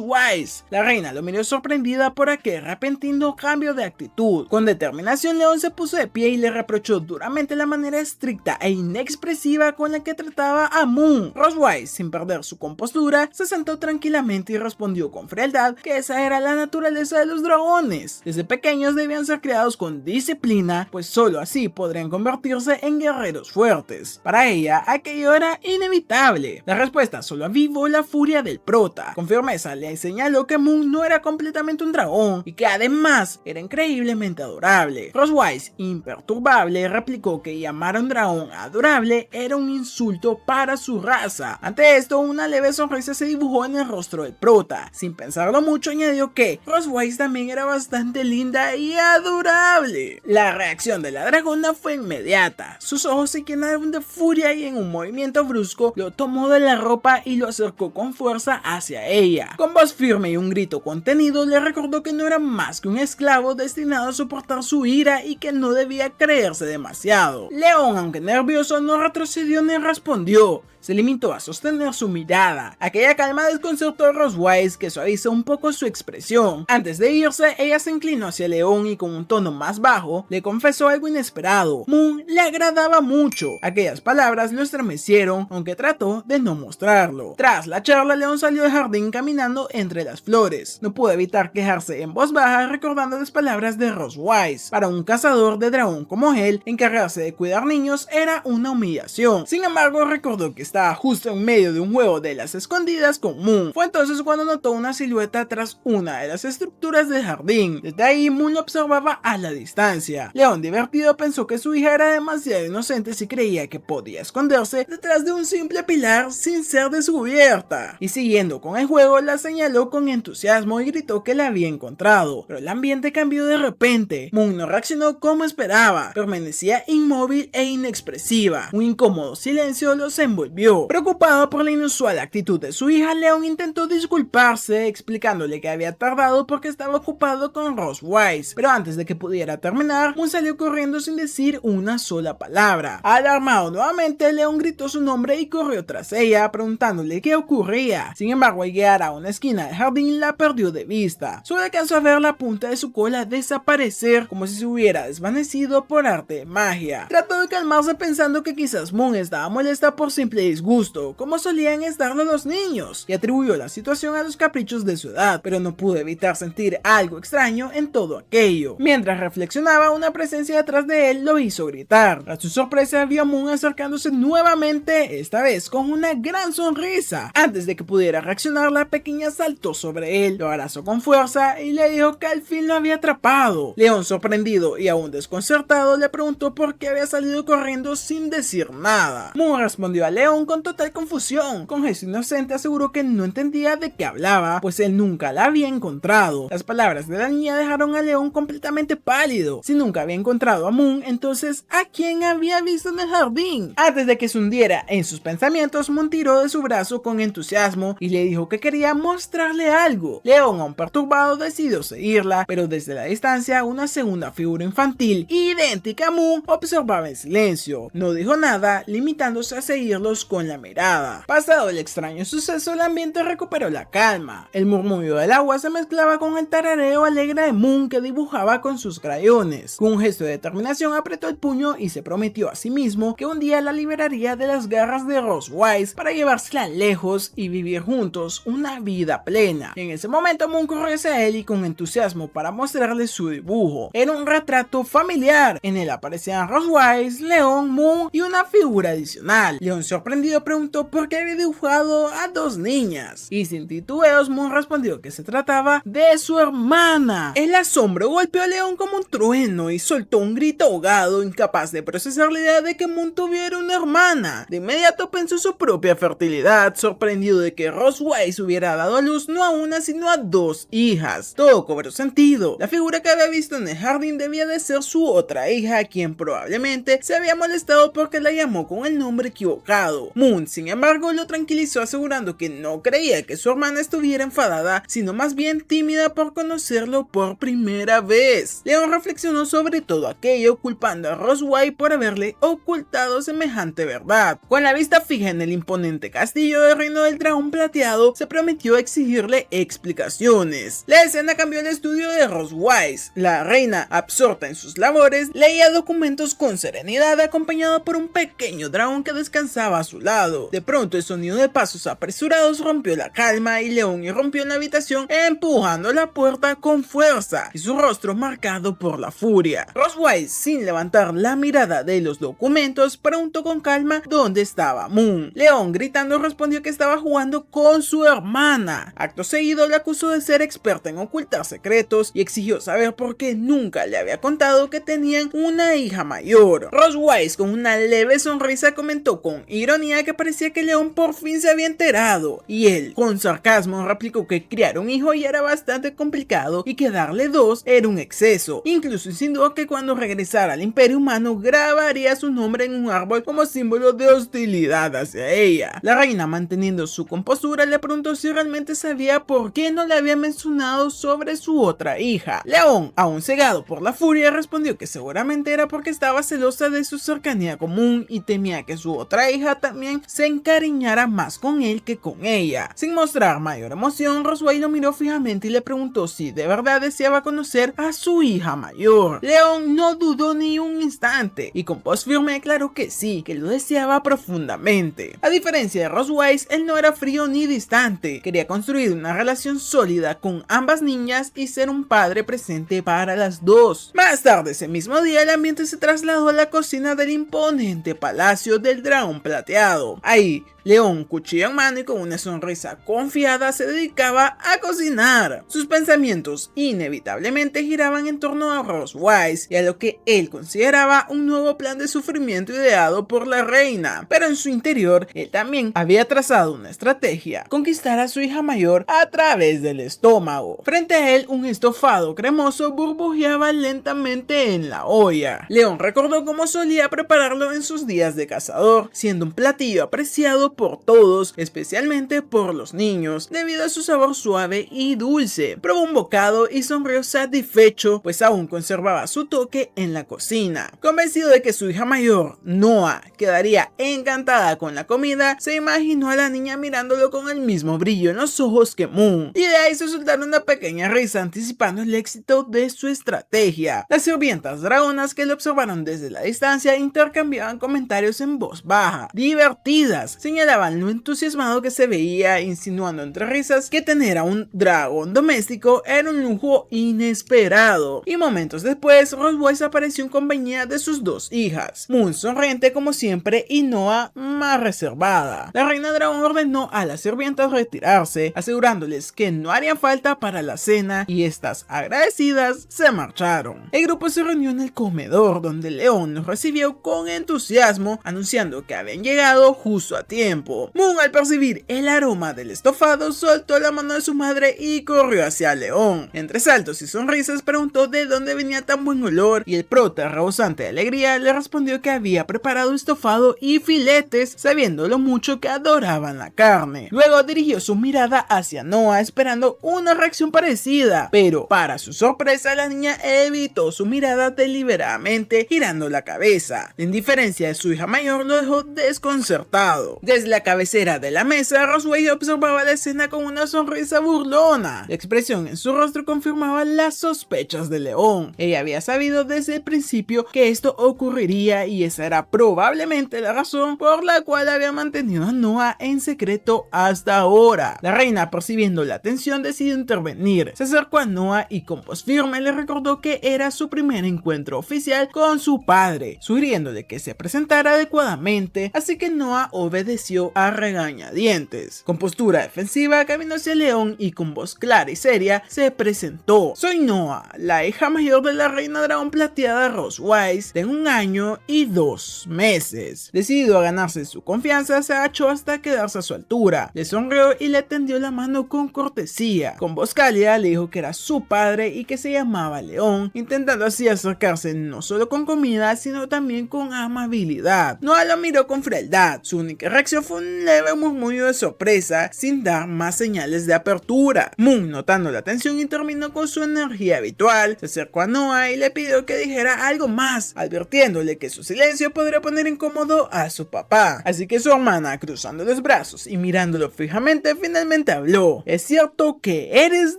Wise. La reina lo miró sorprendida por aquel repentino cambio de actitud. Con determinación, León se puso de pie y le reprochó duramente la manera estricta e inexpresiva con la que trataba a Moon. Rose Wise, sin perder su compostura, se sentó tranquilamente y respondió con frialdad que esa era la naturaleza de los dragones. Desde pequeños debían ser criados con disciplina, pues solo así podrían convertirse en guerreros fuertes. Para ella, aquello era inevitable. La respuesta solo avivó la furia del prota. Con firmeza le señaló que Moon no era completamente un dragón y que además era increíblemente adorable. Rose Wise, imperturbable, replicó que llamar a un dragón adorable era un insulto para su raza. Ante esto, una leve sonrisa se dibujó en el rostro del prota. Sin pensarlo mucho, añadió que Rose Wise también era bastante linda y adorable. La reacción de la dragona fue inmediata. Sus ojos se llenaron de furia y en un movimiento brusco lo tomó de la ropa y lo acercó con fuerza hacia ella. Con voz firme y un grito contenido, le recordó que no era más que un esclavo destinado a soportar su ira y que no debía creerse demasiado. León, aunque nervioso, no retrocedió ni respondió. Se limitó a sostener su mirada. Aquella calma desconcertó a Rose Wise, que suavizó un poco su expresión. Antes de irse, ella se inclinó hacia León y con un tono más bajo le confesó algo inesperado. Moon le agradaba mucho. Aquellas palabras lo estremecieron, aunque trató de no mostrarlo. Tras la charla, León salió del jardín caminando entre las flores. No pudo evitar quejarse en voz baja recordando las palabras de Rose Wise. Para un cazador de dragón como él, encargarse de cuidar niños era una humillación. Sin embargo, recordó que estaba justo en medio de un juego de las escondidas con Moon. Fue entonces cuando notó una silueta tras una de las estructuras del jardín. Desde ahí, Moon lo observaba a la distancia. León, divertido, pensó que su hija era demasiado inocente si creía que podía esconderse detrás de un simple pilar sin ser descubierta. Y siguiendo con el juego, la señaló con entusiasmo y gritó que la había encontrado. Pero el ambiente cambió de repente. Moon no reaccionó como esperaba. Permanecía inmóvil e inexpresiva. Un incómodo silencio los envolvió. Preocupado por la inusual actitud de su hija, León intentó disculparse, explicándole que había tardado porque estaba ocupado con Rose Wise. Pero antes de que pudiera terminar, Moon salió corriendo sin decir una sola palabra. Alarmado nuevamente, León gritó su nombre y corrió tras ella, preguntándole qué ocurría. Sin embargo, al llegar a una esquina del jardín, la perdió de vista. Solo alcanzó a ver la punta de su cola desaparecer, como si se hubiera desvanecido por arte de magia. Trató de calmarse pensando que quizás Moon estaba molesta por simple disgusto, como solían estarlo los niños, y atribuyó la situación a los caprichos de su edad, pero no pudo evitar sentir algo extraño en todo aquello. Mientras reflexionaba, una presencia detrás de él lo hizo gritar. A su sorpresa, vio a Moon acercándose nuevamente, esta vez con una gran sonrisa. Antes de que pudiera reaccionar, la pequeña saltó sobre él, lo abrazó con fuerza y le dijo que al fin lo había atrapado. León, sorprendido y aún desconcertado, le preguntó por qué había salido corriendo sin decir nada. Moon respondió a León con total confusión. Con gesto inocente aseguró que no entendía de qué hablaba, pues él nunca la había encontrado. Las palabras de la niña dejaron a León completamente pálido. Si nunca había encontrado a Moon, entonces ¿a quién había visto en el jardín? Antes de que se hundiera en sus pensamientos, Moon tiró de su brazo con entusiasmo y le dijo que quería mostrarle algo. León, aún perturbado, decidió seguirla, pero desde la distancia una segunda figura infantil idéntica a Moon observaba en silencio. No dijo nada, limitándose a seguirlos buscó en la mirada. Pasado el extraño suceso, el ambiente recuperó la calma. El murmullo del agua se mezclaba con el tarareo alegre de Moon, que dibujaba con sus crayones. Con un gesto de determinación apretó el puño y se prometió a sí mismo que un día la liberaría de las garras de Rose Wise para llevársela lejos y vivir juntos una vida plena. En ese momento Moon corrió hacia él y con entusiasmo para mostrarle su dibujo. Era un retrato familiar. En él aparecían Rose Wise, Leon, Moon y una figura adicional. Leon, sorprendido, preguntó por qué había dibujado a dos niñas, y sin titubeos Moon respondió que se trataba de su hermana. El asombro golpeó a Leon como un trueno y soltó un grito ahogado, incapaz de procesar la idea de que Moon tuviera una hermana. De inmediato pensó en su propia fertilidad, sorprendido de que Rose Wise hubiera dado a luz no a una sino a dos hijas. Todo cobró sentido. La figura que había visto en el jardín debía de ser su otra hija, quien probablemente se había molestado porque la llamó con el nombre equivocado. Moon, sin embargo, lo tranquilizó asegurando que no creía que su hermana estuviera enfadada, sino más bien tímida por conocerlo por primera vez. Leon reflexionó sobre todo aquello, culpando a Rose Wise por haberle ocultado semejante verdad. Con la vista fija en el imponente castillo del Reino del Dragón Plateado, se prometió exigirle explicaciones. La escena cambió el estudio de Rose Wise. La reina, absorta en sus labores, leía documentos con serenidad, acompañada por un pequeño dragón que descansaba a su lado. De pronto, el sonido de pasos apresurados rompió la calma y Leon irrumpió en la habitación empujando la puerta con fuerza y su rostro marcado por la furia. Rose Wise, sin levantar la mirada de los documentos, preguntó con calma dónde estaba Moon. Leon, gritando, respondió que estaba jugando con su hermana. Acto seguido, le acusó de ser experta en ocultar secretos y exigió saber por qué nunca le había contado que tenían una hija mayor. Rose Wise, con una leve sonrisa, comentó con ironía que parecía que Leon por fin se había enterado, y él, con sarcasmo, replicó que criar un hijo ya era bastante complicado y que darle dos era un exceso. Incluso insinuó que cuando regresara al Imperio Humano grabaría su nombre en un árbol como símbolo de hostilidad hacia ella. La reina, manteniendo su compostura, le preguntó si realmente sabía por qué no le había mencionado sobre su otra hija. Leon, aún cegado por la furia, respondió que seguramente era porque estaba celosa de su cercanía con Moon y temía que su otra hija también se encariñara más con él que con ella. Sin mostrar mayor emoción, Rose Wise lo miró fijamente y le preguntó si de verdad deseaba conocer a su hija mayor. Leon no dudó ni un instante y con voz firme declaró que sí, que lo deseaba profundamente. A diferencia de Rose Wise, él no era frío ni distante. Quería construir una relación sólida con ambas niñas y ser un padre presente para las dos. Más tarde ese mismo día, el ambiente se trasladó a la cocina del imponente palacio del Dragón Plateado. Ahí, Leon, cuchillo en mano y con una sonrisa confiada, se dedicaba a cocinar. Sus pensamientos inevitablemente giraban en torno a Rose Wise y a lo que él consideraba un nuevo plan de sufrimiento ideado por la reina. Pero en su interior, él también había trazado una estrategia: conquistar a su hija mayor a través del estómago. Frente a él, un estofado cremoso burbujeaba lentamente en la olla. Leon recordó cómo solía prepararlo en sus días de cazador, siendo un platillo apreciado por todos, especialmente por los niños, debido a su sabor suave y dulce. Probó un bocado y sonrió satisfecho, pues aún conservaba su toque en la cocina. Convencido de que su hija mayor, Noah, quedaría encantada con la comida, se imaginó a la niña mirándolo con el mismo brillo en los ojos que Moon, y de ahí se soltaron una pequeña risa anticipando el éxito de su estrategia. Las sirvientas dragonas, que lo observaron desde la distancia, intercambiaban comentarios en voz baja, divertidas, señalaban lo entusiasmado que se veía, insinuando entre risas que tener a un dragón doméstico era un lujo inesperado. Y momentos después, Rose Wise apareció en compañía de sus dos hijas, Moon sonriente como siempre y Noah más reservada. La reina dragón ordenó a las sirvientas retirarse, asegurándoles que no harían falta para la cena, y estas, agradecidas, se marcharon. El grupo se reunió en el comedor, donde Leon los recibió con entusiasmo, anunciando que habían llegado justo a tiempo. Moon, al percibir el aroma del estofado, soltó la mano de su madre y corrió hacia Leon. Entre saltos y sonrisas preguntó de dónde venía tan buen olor, y el prota, rebosante de alegría, le respondió que había preparado estofado y filetes, sabiendo lo mucho que adoraban la carne. Luego dirigió su mirada hacia Noah, esperando una reacción parecida, pero para su sorpresa, la niña evitó su mirada deliberadamente, girando la cabeza. La indiferencia de su hija mayor lo dejó desconcertado. desconcertado. Desde la cabecera de la mesa, Roswell observaba la escena con una sonrisa burlona. La expresión en su rostro confirmaba las sospechas de León. Ella había sabido desde el principio que esto ocurriría y esa era probablemente la razón por la cual había mantenido a Noah en secreto hasta ahora. La reina, percibiendo la tensión, decidió intervenir. Se acercó a Noah y con voz firme le recordó que era su primer encuentro oficial con su padre, sugiriéndole que se presentara adecuadamente, así que Noah obedeció a regañadientes. Con postura defensiva caminó hacia León y con voz clara y seria se presentó. Soy Noah, la hija mayor de la reina dragón plateada Roswise, de 1 año y 2 meses. Decidido a ganarse su confianza, se agachó hasta quedarse a su altura. Le sonrió y le tendió la mano con cortesía. Con voz cálida le dijo que era su padre y que se llamaba León, intentando así acercarse no solo con comida, sino también con amabilidad. Noah lo miró con frialdad. Su única reacción fue un leve murmullo de sorpresa, sin dar más señales de apertura. Moon, notando la tensión, intervino con su energía habitual, se acercó a Noah y le pidió que dijera algo más, advirtiéndole que su silencio podría poner incómodo a su papá. Así que su hermana, cruzando los brazos y mirándolo fijamente, finalmente habló. Es cierto que eres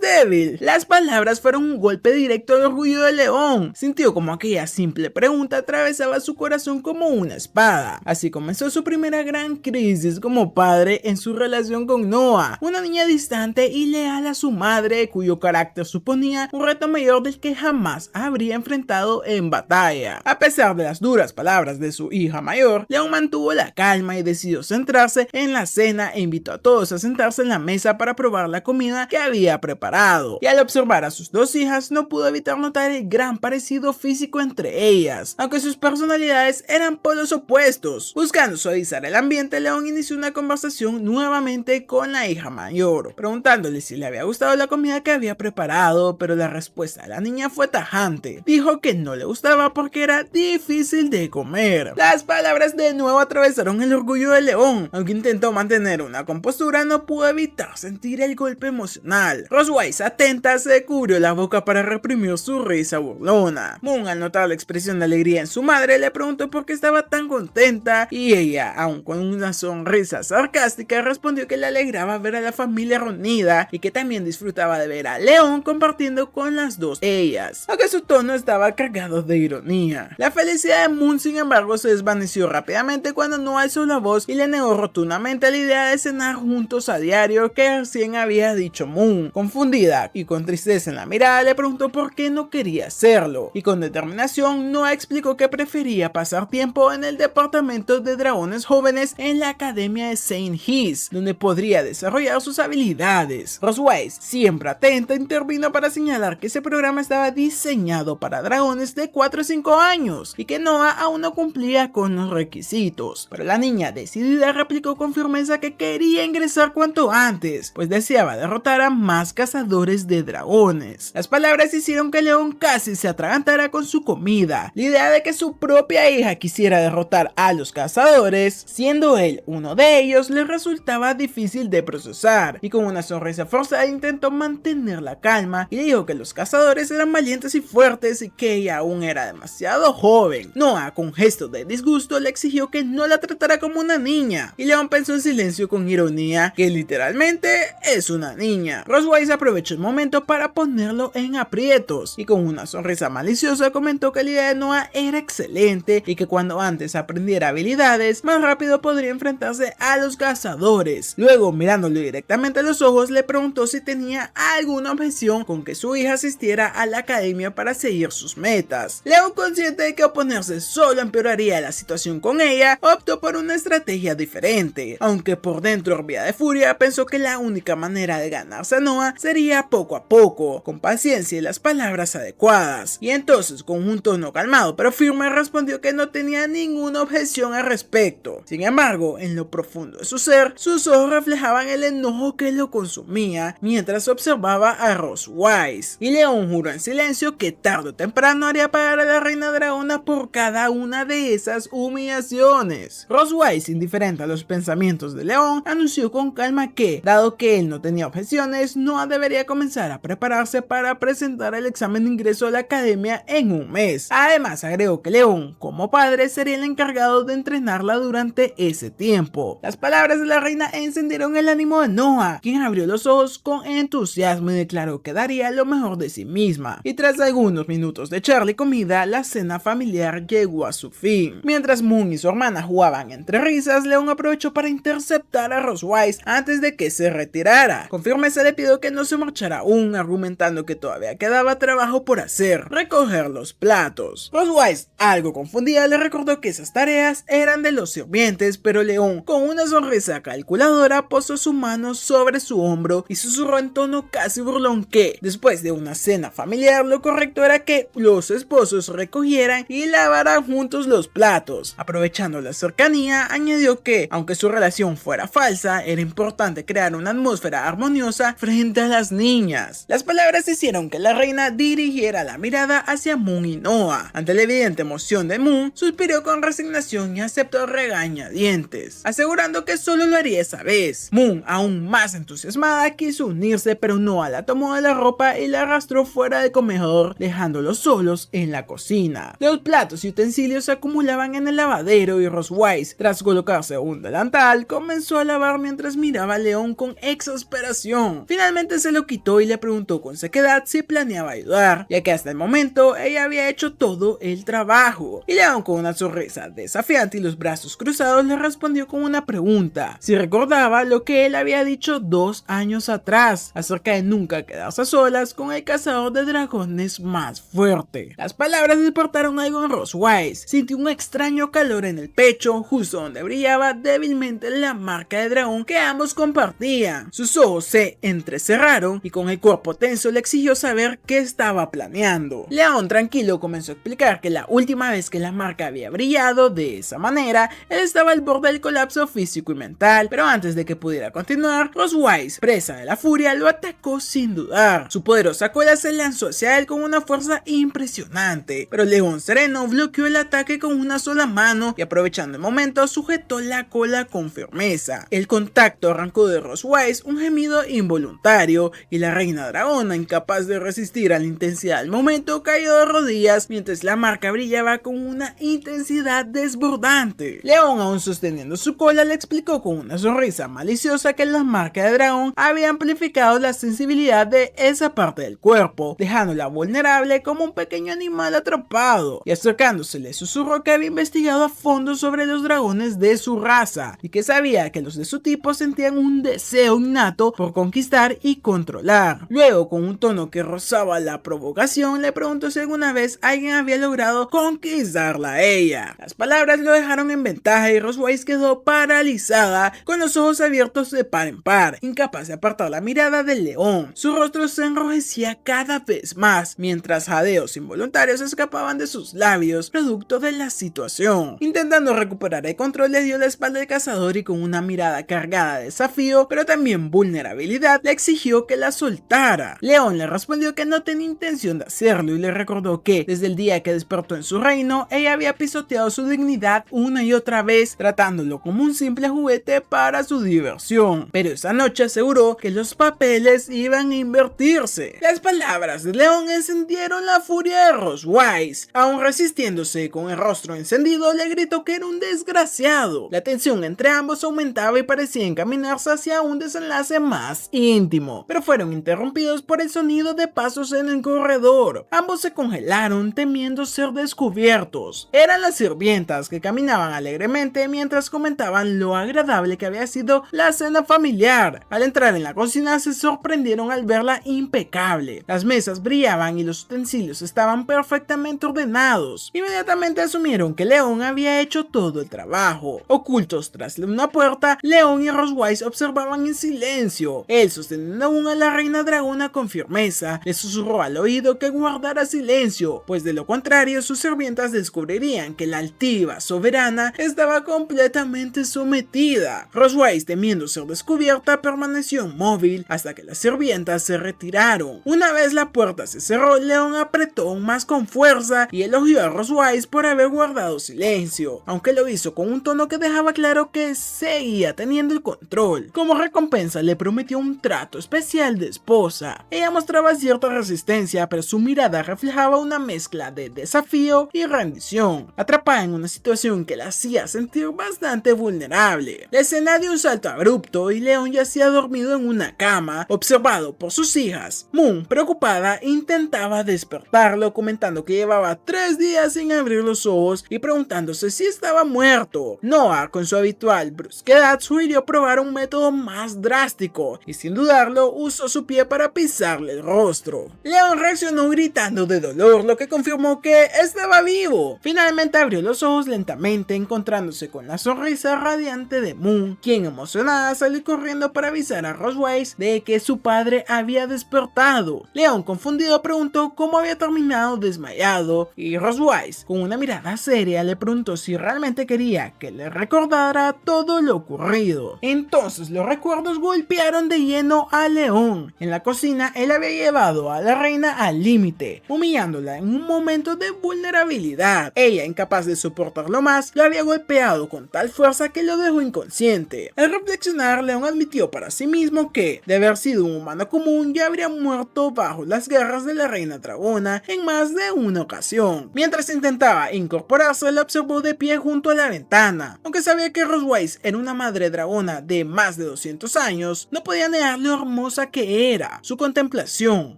débil. Las palabras fueron un golpe directo al orgullo de León. Sintió como aquella simple pregunta atravesaba su corazón como una espada. Así comenzó su primera gran crisis como padre en su relación con Noah, una niña distante y leal a su madre, cuyo carácter suponía un reto mayor del que jamás habría enfrentado en batalla. A pesar de las duras palabras de su hija mayor, León mantuvo la calma y decidió centrarse en la cena e invitó a todos a sentarse en la mesa para probar la comida que había preparado. Y al observar a sus dos hijas, no pudo evitar notar el gran parecido físico entre ellas, aunque sus personalidades eran polos opuestos. Buscando suavizar el ambiente, León inició una conversación nuevamente con la hija mayor, preguntándole si le había gustado la comida que había preparado, pero la respuesta de la niña fue tajante. Dijo que no le gustaba porque era difícil de comer. Las palabras de nuevo atravesaron el orgullo de León. Aunque intentó mantener una compostura, no pudo evitar sentir el golpe emocional. Roswise, atenta, se cubrió la boca para reprimir su risa burlona. Moon, al notar la expresión de alegría en su madre, le preguntó por qué estaba tan contenta y ella, aun con una sonrisa sarcástica, respondió que le alegraba ver a la familia reunida y que también disfrutaba de ver a León compartiendo con las dos ellas, aunque su tono estaba cargado de ironía. La felicidad de Moon, sin embargo, se desvaneció rápidamente cuando no alzó la voz y le negó rotundamente la idea de cenar juntos a diario que recién había dicho Moon. Confundida y con tristeza en la mirada, le preguntó por qué no quería hacerlo, y con determinación Noah explicó que prefería pasar tiempo en el departamento de dragones jóvenes en la academia de Saint His, donde podría desarrollar sus habilidades. Roswise, siempre atenta, intervino para señalar que ese programa estaba diseñado para dragones de 4 o 5 años y que Noah aún no cumplía con los requisitos, pero la niña decidida replicó con firmeza que quería ingresar cuanto antes, pues deseaba derrotar a más cazadores de dragones. Las palabras hicieron que León casi se atragantara con su comida. La idea de que su propia hija quisiera derrotar a los cazadores, siendo él uno de ellos, le resultaba difícil de procesar, y con una sonrisa forzada intentó mantener la calma y dijo que los cazadores eran valientes y fuertes y que ella aún era demasiado joven. Noah, con gesto de disgusto, le exigió que no la tratara como una niña, y León pensó en silencio con ironía que literalmente es una niña. Roswise aprovechó el momento para ponerlo en aprietos y con una sonrisa maliciosa comentó que la idea de Noah era excelente y que cuando antes aprendiera habilidades, más rápido podría enfrentarse a los cazadores. Luego, mirándole directamente a los ojos, le preguntó si tenía alguna objeción con que su hija asistiera a la academia para seguir sus metas. León, consciente de que oponerse solo empeoraría la situación con ella, optó por una estrategia diferente. Aunque por dentro hervía de furia, pensó que la única manera de ganarse a Noah sería poco a poco, con paciencia y las palabras adecuadas. Y entonces, con un tono calmado pero firme, respondió que no tenía ninguna objeción al respecto. Sin embargo, en lo profundo de su ser, sus ojos reflejaban el enojo que lo consumía mientras observaba a Roswise. Y León juró en silencio que tarde o temprano haría pagar a la reina dragona por cada una de esas humillaciones. Roswise, indiferente a los pensamientos de León, anunció con calma que, dado que él no tenía objeciones, Noah debería comenzar a prepararse para presentar el examen de ingreso a la academia en un mes. Además, agregó que León, como padre, sería el encargado de entrenarla durante ese tiempo. Las palabras de la reina encendieron el ánimo de Noah, quien abrió los ojos con entusiasmo y declaró que daría lo mejor de sí misma. Y tras algunos minutos de charla y comida, la cena familiar llegó a su fin. Mientras Moon y su hermana jugaban entre risas, Leon aprovechó para interceptar a Rosewise antes de que se retirara. Con firmeza le pidió que no se marchara aún, argumentando que todavía quedaba trabajo por hacer: recoger los platos. Rosewise, algo confundida, le recordó que esas tareas eran de los sirvientes, pero Leon, con una sonrisa calculadora, posó su mano sobre su hombro y susurró en tono casi burlón que, después de una cena familiar, lo correcto era que los esposos recogieran y lavaran juntos los platos. Aprovechando la cercanía, añadió que, aunque su relación fuera falsa, era importante crear una atmósfera armoniosa frente a las niñas. Las palabras hicieron que la reina dirigiera la mirada hacia Moon y Noah. Ante la evidente emoción de Moon, suspiró con resignación y aceptó regañadientes, asegurando que solo lo haría esa vez. Moon, aún más entusiasmada, quiso unirse, pero Noah la tomó de la ropa y la arrastró fuera del comedor, dejándolos solos en la cocina. Los platos y utensilios se acumulaban en el lavadero y Rosewise, tras colocarse un delantal, comenzó a lavar mientras miraba a Leon con exasperación. Finalmente se lo quitó y le preguntó con sequedad si planeaba ayudar, ya que hasta el momento ella había hecho todo el trabajo. Y Leon, con una sonrisa desafiante y los brazos cruzados, le respondió con una pregunta: si recordaba lo que él había dicho 2 años atrás acerca de nunca quedarse a solas con el cazador de dragones más fuerte. Las palabras despertaron algo en Rosewise. Sintió un extraño calor en el pecho, justo donde brillaba débilmente la marca de dragón que ambos compartían. Sus ojos se entrecerraron y con el cuerpo tenso le exigió saber qué estaba planeando. Leon, tranquilo, comenzó a explicar que la última vez que la marca había brillado de esa manera, él estaba al borde del colapso físico y mental, pero antes de que pudiera continuar, Rosewise, presa de la furia, lo atacó sin dudar. Su poderosa cola se lanzó hacia él con una fuerza impresionante, pero Leon sereno bloqueó el ataque con una sola mano y, aprovechando el momento, sujetó la cola con firmeza. El contacto arrancó de Rosewise un gemido involuntario y la reina dragona, incapaz de resistir a la intensidad del momento, cayó de rodillas mientras la marca brillaba con una intensidad desbordante. Leon, aún sosteniendo su cola, le explicó con una sonrisa maliciosa que la marca de dragón había amplificado la sensibilidad de esa parte del cuerpo, dejándola vulnerable como un pequeño animal atrapado, y acercándose le susurró que había investigado a fondo sobre los dragones de su raza y que sabía que los de su tipo sentían un deseo innato por conquistar y controlar. Luego, con un tono que rozaba la provocación, le preguntó si alguna vez alguien había logrado conquistarla a ella. Las palabras lo dejaron en ventaja y Rosewise quedó paralizada, con los ojos abiertos de par en par, incapaz de apartar la mirada del león. Su rostro se enrojecía cada vez más, mientras jadeos involuntarios escapaban de sus labios, producto de la situación. Intentando recuperar el control, le dio la espalda al cazador y con una mirada cargada de desafío, pero también vulnerabilidad, le exigió que la soltara. León le respondió que no tenía intención de hacerlo y le recordó que, desde el día que despertó en su reino, ella había pisoteado su dignidad una y otra vez, tratándolo como un simple juguete para su diversión. Pero esa noche aseguró que los papeles iban a invertirse. Las palabras de León encendieron la furia de Rosewise. Aún resistiéndose con el rostro encendido, le gritó que era un desgraciado. La tensión entre ambos aumentaba y parecía encaminarse hacia un desenlace más íntimo, pero fueron interrumpidos por el sonido de pasos en el corredor. Ambos se congelaron, temiendo ser descubiertos. Eran las sirvientas, que caminaban alegremente mientras comentaban lo agradable que había sido la cena familiar. Al entrar en la cocina se sorprendieron al verla impecable. Las mesas brillaban y los utensilios estaban perfectamente ordenados. Inmediatamente asumieron que León había hecho todo el trabajo. Ocultos tras una puerta, León y Rosewise observaban en silencio. Él, sosteniendo aún a la reina dragona con firmeza, le susurró al oído que guardara silencio, pues de lo contrario sus sirvientas descubrirían que la altiva soberana estaba completamente sometida. Rosewise, temiendo ser descubierta, permaneció inmóvil hasta que las sirvientas se retiraron. Una vez la puerta se cerró, León apretó aún más con fuerza y elogió a Rosewise por haber guardado silencio, aunque lo hizo con un tono que dejaba claro que seguía teniendo el control. Como recompensa le prometió un trato especial de esposa. Ella mostraba cierta resistencia, pero su mirada reflejaba una mezcla de desafío y rendición, atrapada en una situación que la hacía hacía sentir bastante vulnerable. La escena dio un salto abrupto y Leon yacía dormido en una cama, observado por sus hijas. Moon, preocupada, intentaba despertarlo, comentando que llevaba 3 días sin abrir los ojos y preguntándose si estaba muerto. Noah, con su habitual brusquedad, sugirió probar un método más drástico y sin dudarlo usó su pie para pisarle el rostro. Leon reaccionó gritando de dolor, lo que confirmó que estaba vivo. Finalmente abrió los ojos lentamente, encontrándose con la sonrisa radiante de Moon, quien emocionada salió corriendo para avisar a Roswise de que su padre había despertado. Leon, confundido, preguntó cómo había terminado desmayado y Roswise, con una mirada seria, le preguntó si realmente quería que le recordara todo lo ocurrido. Entonces los recuerdos golpearon de lleno a Leon. En la cocina, él había llevado a la reina al límite, humillándola en un momento de vulnerabilidad. Ella, incapaz de soportarlo más, lo había golpeado con tal fuerza que lo dejó inconsciente. Al reflexionar, Leon admitió para sí mismo que, de haber sido un humano común, ya habría muerto bajo las garras de la reina dragona en más de una ocasión. Mientras intentaba incorporarse, la observó de pie junto a la ventana. Aunque sabía que Roswise era una madre dragona de más de 200 años, no podía negar lo hermosa que era su contemplación.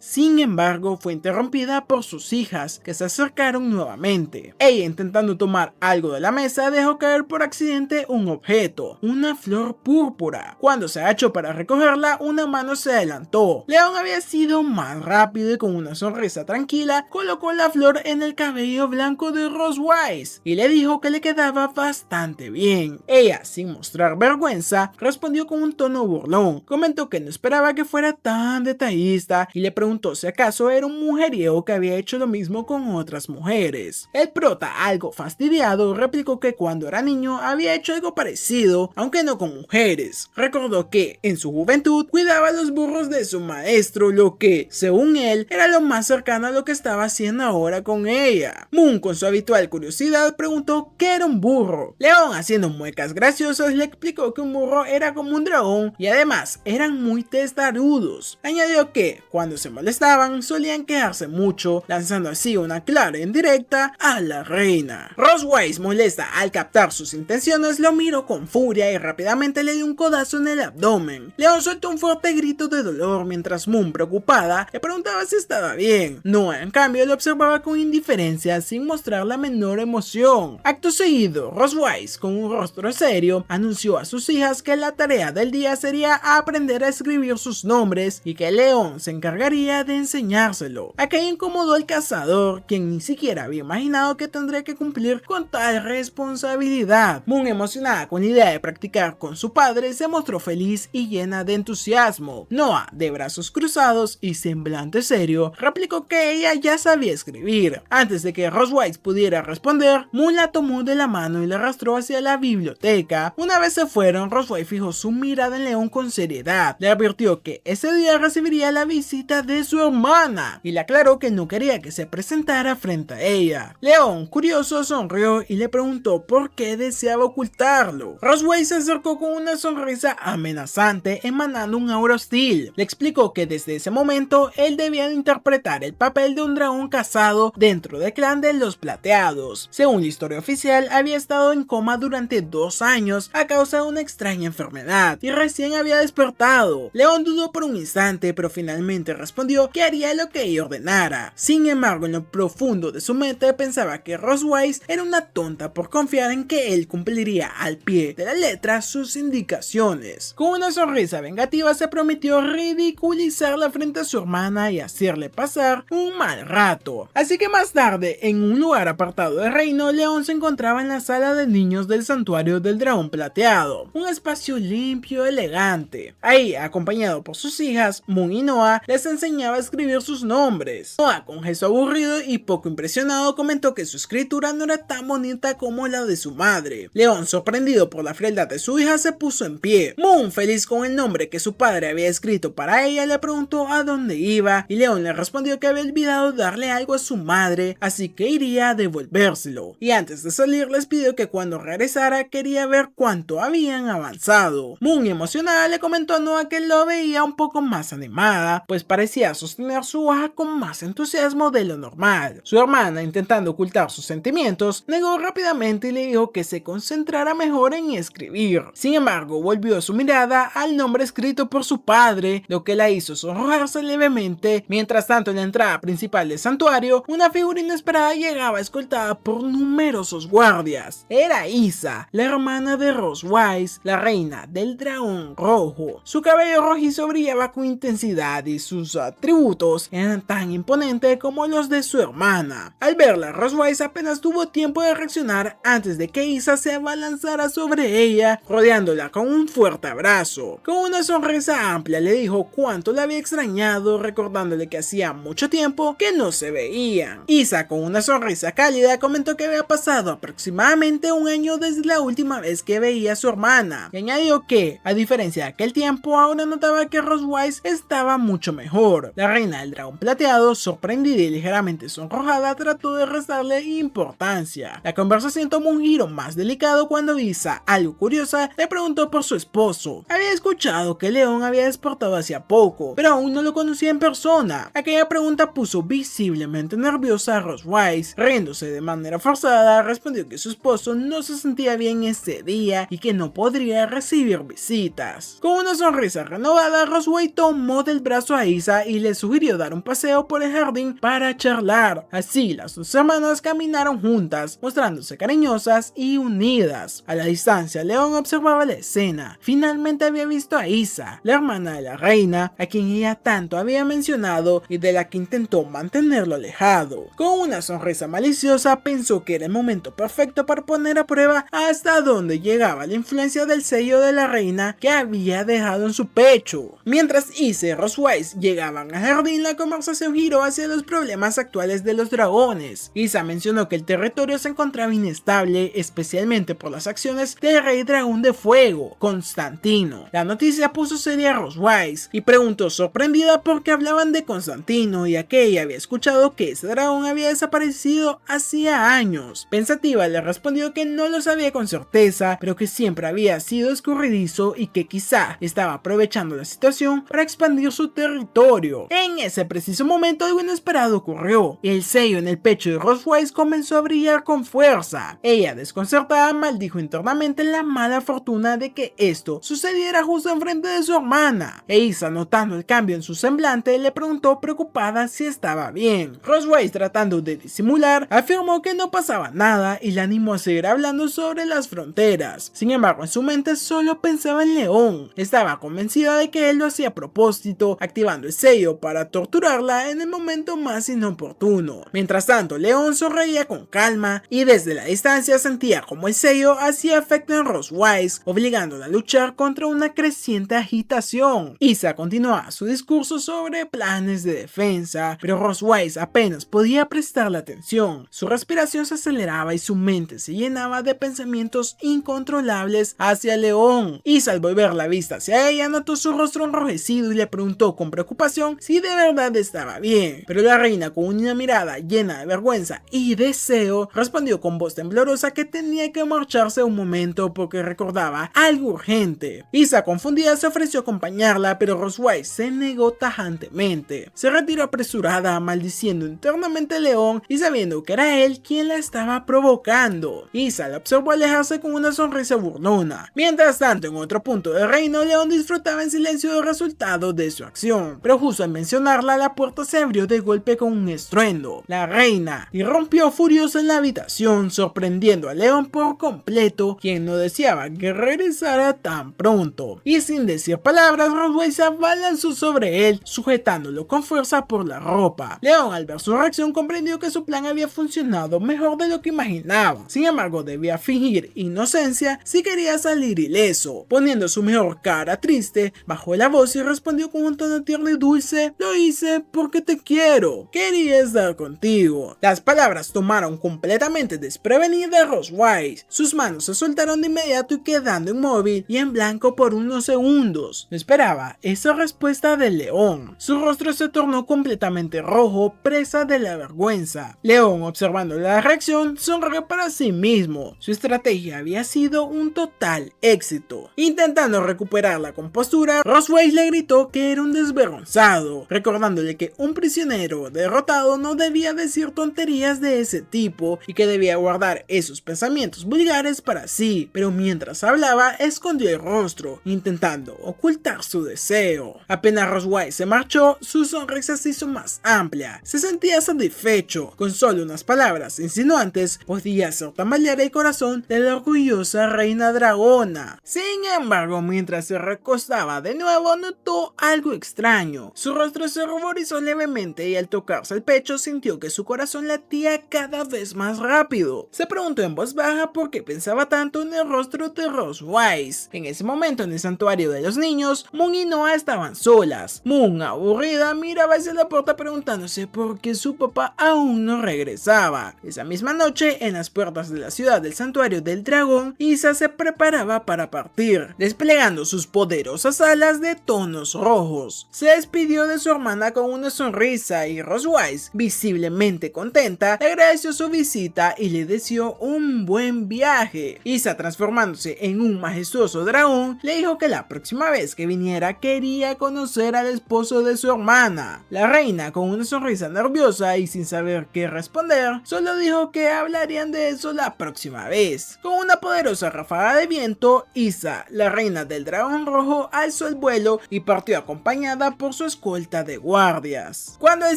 Sin embargo, fue interrumpida por sus hijas, que se acercaron nuevamente. Ella, intentando tomar algo de la mesa, dejó caer por accidente un objeto, una flor púrpura. Cuando se agachó para recogerla, una mano se adelantó. Leon había sido más rápido y con una sonrisa tranquila, colocó la flor en el cabello blanco de Roswise y le dijo que le quedaba bastante bien. Ella, sin mostrar vergüenza, respondió con un tono burlón. Comentó que no esperaba que fuera tan detallista y le preguntó si acaso era un mujeriego que había hecho lo mismo con otras mujeres. El prota, algo fastidiado, replicó que cuando era niño había hecho algo parecido, aunque no con mujeres. Recordó que en su juventud cuidaba los burros de su maestro, lo que, según él, era lo más cercano a lo que estaba haciendo ahora con ella. Moon, con su habitual curiosidad, preguntó qué era un burro. Leon, haciendo muecas graciosas, le explicó que un burro era como un dragón y además eran muy testarudos. Añadió que, cuando se molestaban, solían quejarse mucho, lanzando así una clara indirecta a la reina. Roswise, molesta al captar sus intenciones, lo miró con furia y rápidamente le dio un codazo en el abdomen. Leon soltó un fuerte grito de dolor mientras Moon, preocupada, le preguntaba si estaba bien. Noah, en cambio, lo observaba con indiferencia sin mostrar la menor emoción. Acto seguido, Roswise, con un rostro serio, anunció a sus hijas que la tarea del día sería aprender a escribir sus nombres y que Leon se encargaría de enseñárselo. Aquello incomodó al cazador, quien ni siquiera había imaginado que tendría que cumplir con tal responsabilidad. Moon, emocionada con la idea de practicar con su padre, se mostró feliz y llena de entusiasmo. Noah, de brazos cruzados y semblante serio, replicó que ella ya sabía escribir. Antes de que Roswise pudiera responder, Moon la tomó de la mano y la arrastró hacia la biblioteca. Una vez se fueron, Roswise fijó su mirada en Leon con seriedad. Le advirtió que ese día recibiría la visita de su hermana y le aclaró que no quería que se presentara frente a ella. Leon, curioso, sonrió y le preguntó por qué deseaba ocultarlo. Roswise se acercó con una sonrisa amenazante, emanando un aura hostil. Le explicó que desde ese momento él debía interpretar el papel de un dragón casado dentro del clan de los Plateados. Según la historia oficial, había estado en coma durante 2 años a causa de una extraña enfermedad y recién había despertado. Leon dudó por un instante, pero finalmente respondió que haría lo que ella ordenara. Sin embargo, en lo profundo de su mente pensaba que Roswise era una tonta por confiar en que él cumpliría al pie de la letra sus indicaciones. Con una sonrisa vengativa se prometió ridiculizarla frente a su hermana y hacerle pasar un mal rato. Así que más tarde, en un lugar apartado del reino, Leon se encontraba en la sala de niños del santuario del dragón plateado, un espacio limpio, elegante. Ahí, acompañado por sus hijas, Moon y Noah, les enseñaba a escribir sus nombres. Noah, con gesto aburrido y poco impresionado, comentó que su escritura no era tan bonita como la de su madre. Leon, sorprendido por la frialdad de su hija, se puso en pie. Moon, feliz con el nombre que su padre había escrito para ella, le preguntó a dónde iba y Leon le respondió que había olvidado darle algo a su madre, así que iría a devolvérselo. Y antes de salir les pidió que cuando regresara quería ver cuánto habían avanzado. Moon, emocionada, le comentó a Noah que lo veía un poco más animada, pues parecía sostener su hoja con más entusiasmo de lo normal. Su hermana, intentando ocultar sus sentimientos, negó rápidamente y le le dijo que se concentrara mejor en escribir. Sin embargo, volvió su mirada al nombre escrito por su padre, lo que la hizo sonrojarse levemente. Mientras tanto, en la entrada principal del santuario, una figura inesperada llegaba escoltada por numerosos guardias. Era Isa, la hermana de Roswise, la reina del dragón rojo. Su cabello rojizo brillaba con intensidad y sus atributos eran tan imponentes como los de su hermana. Al verla, Roswise apenas tuvo tiempo de reaccionar antes de que Isa se abalanzara sobre ella, rodeándola con un fuerte abrazo. Con una sonrisa amplia le dijo cuánto la había extrañado, recordándole que hacía mucho tiempo que no se veían. Isa, con una sonrisa cálida, comentó que había pasado aproximadamente un año desde la última vez que veía a su hermana, y añadió que, a diferencia de aquel tiempo, ahora notaba que Roswise estaba mucho mejor. La reina del dragón plateado, sorprendida y ligeramente sonrojada, trató de restarle importancia. La conversación tomó un giro más delicado cuando Isa, algo curiosa, le preguntó por su esposo. Había escuchado que León había despertado hacía poco, pero aún no lo conocía en persona. Aquella pregunta puso visiblemente nerviosa a Roswise. Riéndose de manera forzada, respondió que su esposo no se sentía bien ese día y que no podría recibir visitas. Con una sonrisa renovada, Roswise tomó del brazo a Isa y le sugirió dar un paseo por el jardín para charlar. Así, las dos hermanas caminaron juntas, mostrándose cariñosas y unidas. A la distancia, León observaba la escena. Finalmente había visto a Isa, la hermana de la reina, a quien ella tanto había mencionado y de la que intentó mantenerlo alejado. Con una sonrisa maliciosa, pensó que era el momento perfecto para poner a prueba hasta dónde llegaba la influencia del sello de la reina que había dejado en su pecho. Mientras Isa y Roswise llegaban al jardín, la conversación giró hacia los problemas actuales de los dragones. Isa mencionó que el territorio se encontraba inestable, especialmente por las acciones del rey dragón de fuego, Constantino. La noticia puso seria a Roswise y preguntó sorprendida por qué hablaban de Constantino, ya que ella había escuchado que ese dragón había desaparecido hacía años. Pensativa, le respondió que no lo sabía con certeza, pero que siempre había sido escurridizo y que quizá estaba aprovechando la situación para expandir su territorio. En ese preciso momento, algo inesperado ocurrió. El sello en el pecho de Roswise comenzó a brillar con fuerza. Ella, desconcertada, maldijo internamente la mala fortuna de que esto sucediera justo enfrente de su hermana. Isa, notando el cambio en su semblante, le preguntó preocupada si estaba bien. Roswise, tratando de disimular, afirmó que no pasaba nada y la animó a seguir hablando sobre las fronteras. Sin embargo, en su mente solo pensaba en León. Estaba convencida de que él lo hacía a propósito, activando el sello para torturarla en el momento más inoportuno. Mientras tanto, León sonreía con calma y desde la distancia sentía como el sello hacía efecto en Roswise, obligándola a luchar contra una creciente agitación. Isa continuaba su discurso sobre planes de defensa, pero Roswise apenas podía prestarle atención. Su respiración se aceleraba y su mente se llenaba de pensamientos incontrolables hacia León. Isa, al volver la vista hacia ella, notó su rostro enrojecido y le preguntó con preocupación si de verdad estaba bien. Pero la reina, con una mirada llena de vergüenza y deseo, respondió con voz temblorosa que tenía que marcharse un momento porque recordaba algo urgente. Isa, confundida, se ofreció a acompañarla, pero Roswise se negó tajantemente. Se retiró apresurada, maldiciendo internamente a León y sabiendo que era él quien la estaba provocando. Isa la observó alejarse con una sonrisa burlona. Mientras tanto, en otro punto del reino, León disfrutaba en silencio el resultado de su acción, pero justo al mencionarla, la puerta se abrió de golpe con un estruendo. La reina irrumpió furiosa en la habitación, sorprendiendo a León por completo, quien no deseaba que regresara tan pronto. Y sin decir palabras, Roswise se abalanzó sobre él, sujetándolo con fuerza por la ropa. León, al ver su reacción, comprendió que su plan había funcionado mejor de lo que imaginaba. Sin embargo, debía fingir inocencia si quería salir ileso. Poniendo su mejor cara triste, bajó la voz y respondió con un tono tierno y dulce: "Lo hice porque te quiero. Quería estar contigo". Las palabras tomaron completamente desprevenida a Roswise. Sus manos se soltaron de inmediato y quedando inmóvil y en blanco por unos segundos. No esperaba esa respuesta del León. Su rostro se tornó completamente rojo, presa de la vergüenza. León, observando la reacción, sonrió para sí mismo. Su estrategia había sido un total éxito. Intentando recuperar la compostura, Roswise le gritó que era un desvergonzado, recordándole que un prisionero derrotado no debía decir tonterías de ese tipo y que debía guardar esos sus pensamientos vulgares para sí, pero mientras hablaba escondió el rostro, intentando ocultar su deseo. Apenas Roswell se marchó, su sonrisa se hizo más amplia. Se sentía satisfecho. Con solo unas palabras insinuantes podía hacer tambalear el corazón de la orgullosa reina dragona. Sin embargo, mientras se recostaba de nuevo, notó algo extraño. Su rostro se ruborizó levemente y al tocarse el pecho sintió que su corazón latía cada vez más rápido. Se preguntó en voz baja por qué pensaba tanto en el rostro de Roswell. En ese momento, en el santuario de los niños, Moon y Noah estaban solas. Moon, aburrida, miraba hacia la puerta preguntándose por qué su papá aún no regresaba. Esa misma noche, en las puertas de la ciudad del santuario del dragón, Isa se preparaba para partir, desplegando sus poderosas alas de tonos rojos. Se despidió de su hermana con una sonrisa y Roswell, visiblemente contenta, le agradeció su visita y le deseó un buen viaje. Isa, transformándose en un majestuoso dragón, le dijo que la próxima vez que viniera quería conocer al esposo de su hermana. La reina, con una sonrisa nerviosa y sin saber qué responder, solo dijo que hablarían de eso la próxima vez. Con una poderosa ráfaga de viento, Isa, la reina del dragón rojo, alzó el vuelo y partió acompañada por su escolta de guardias. Cuando el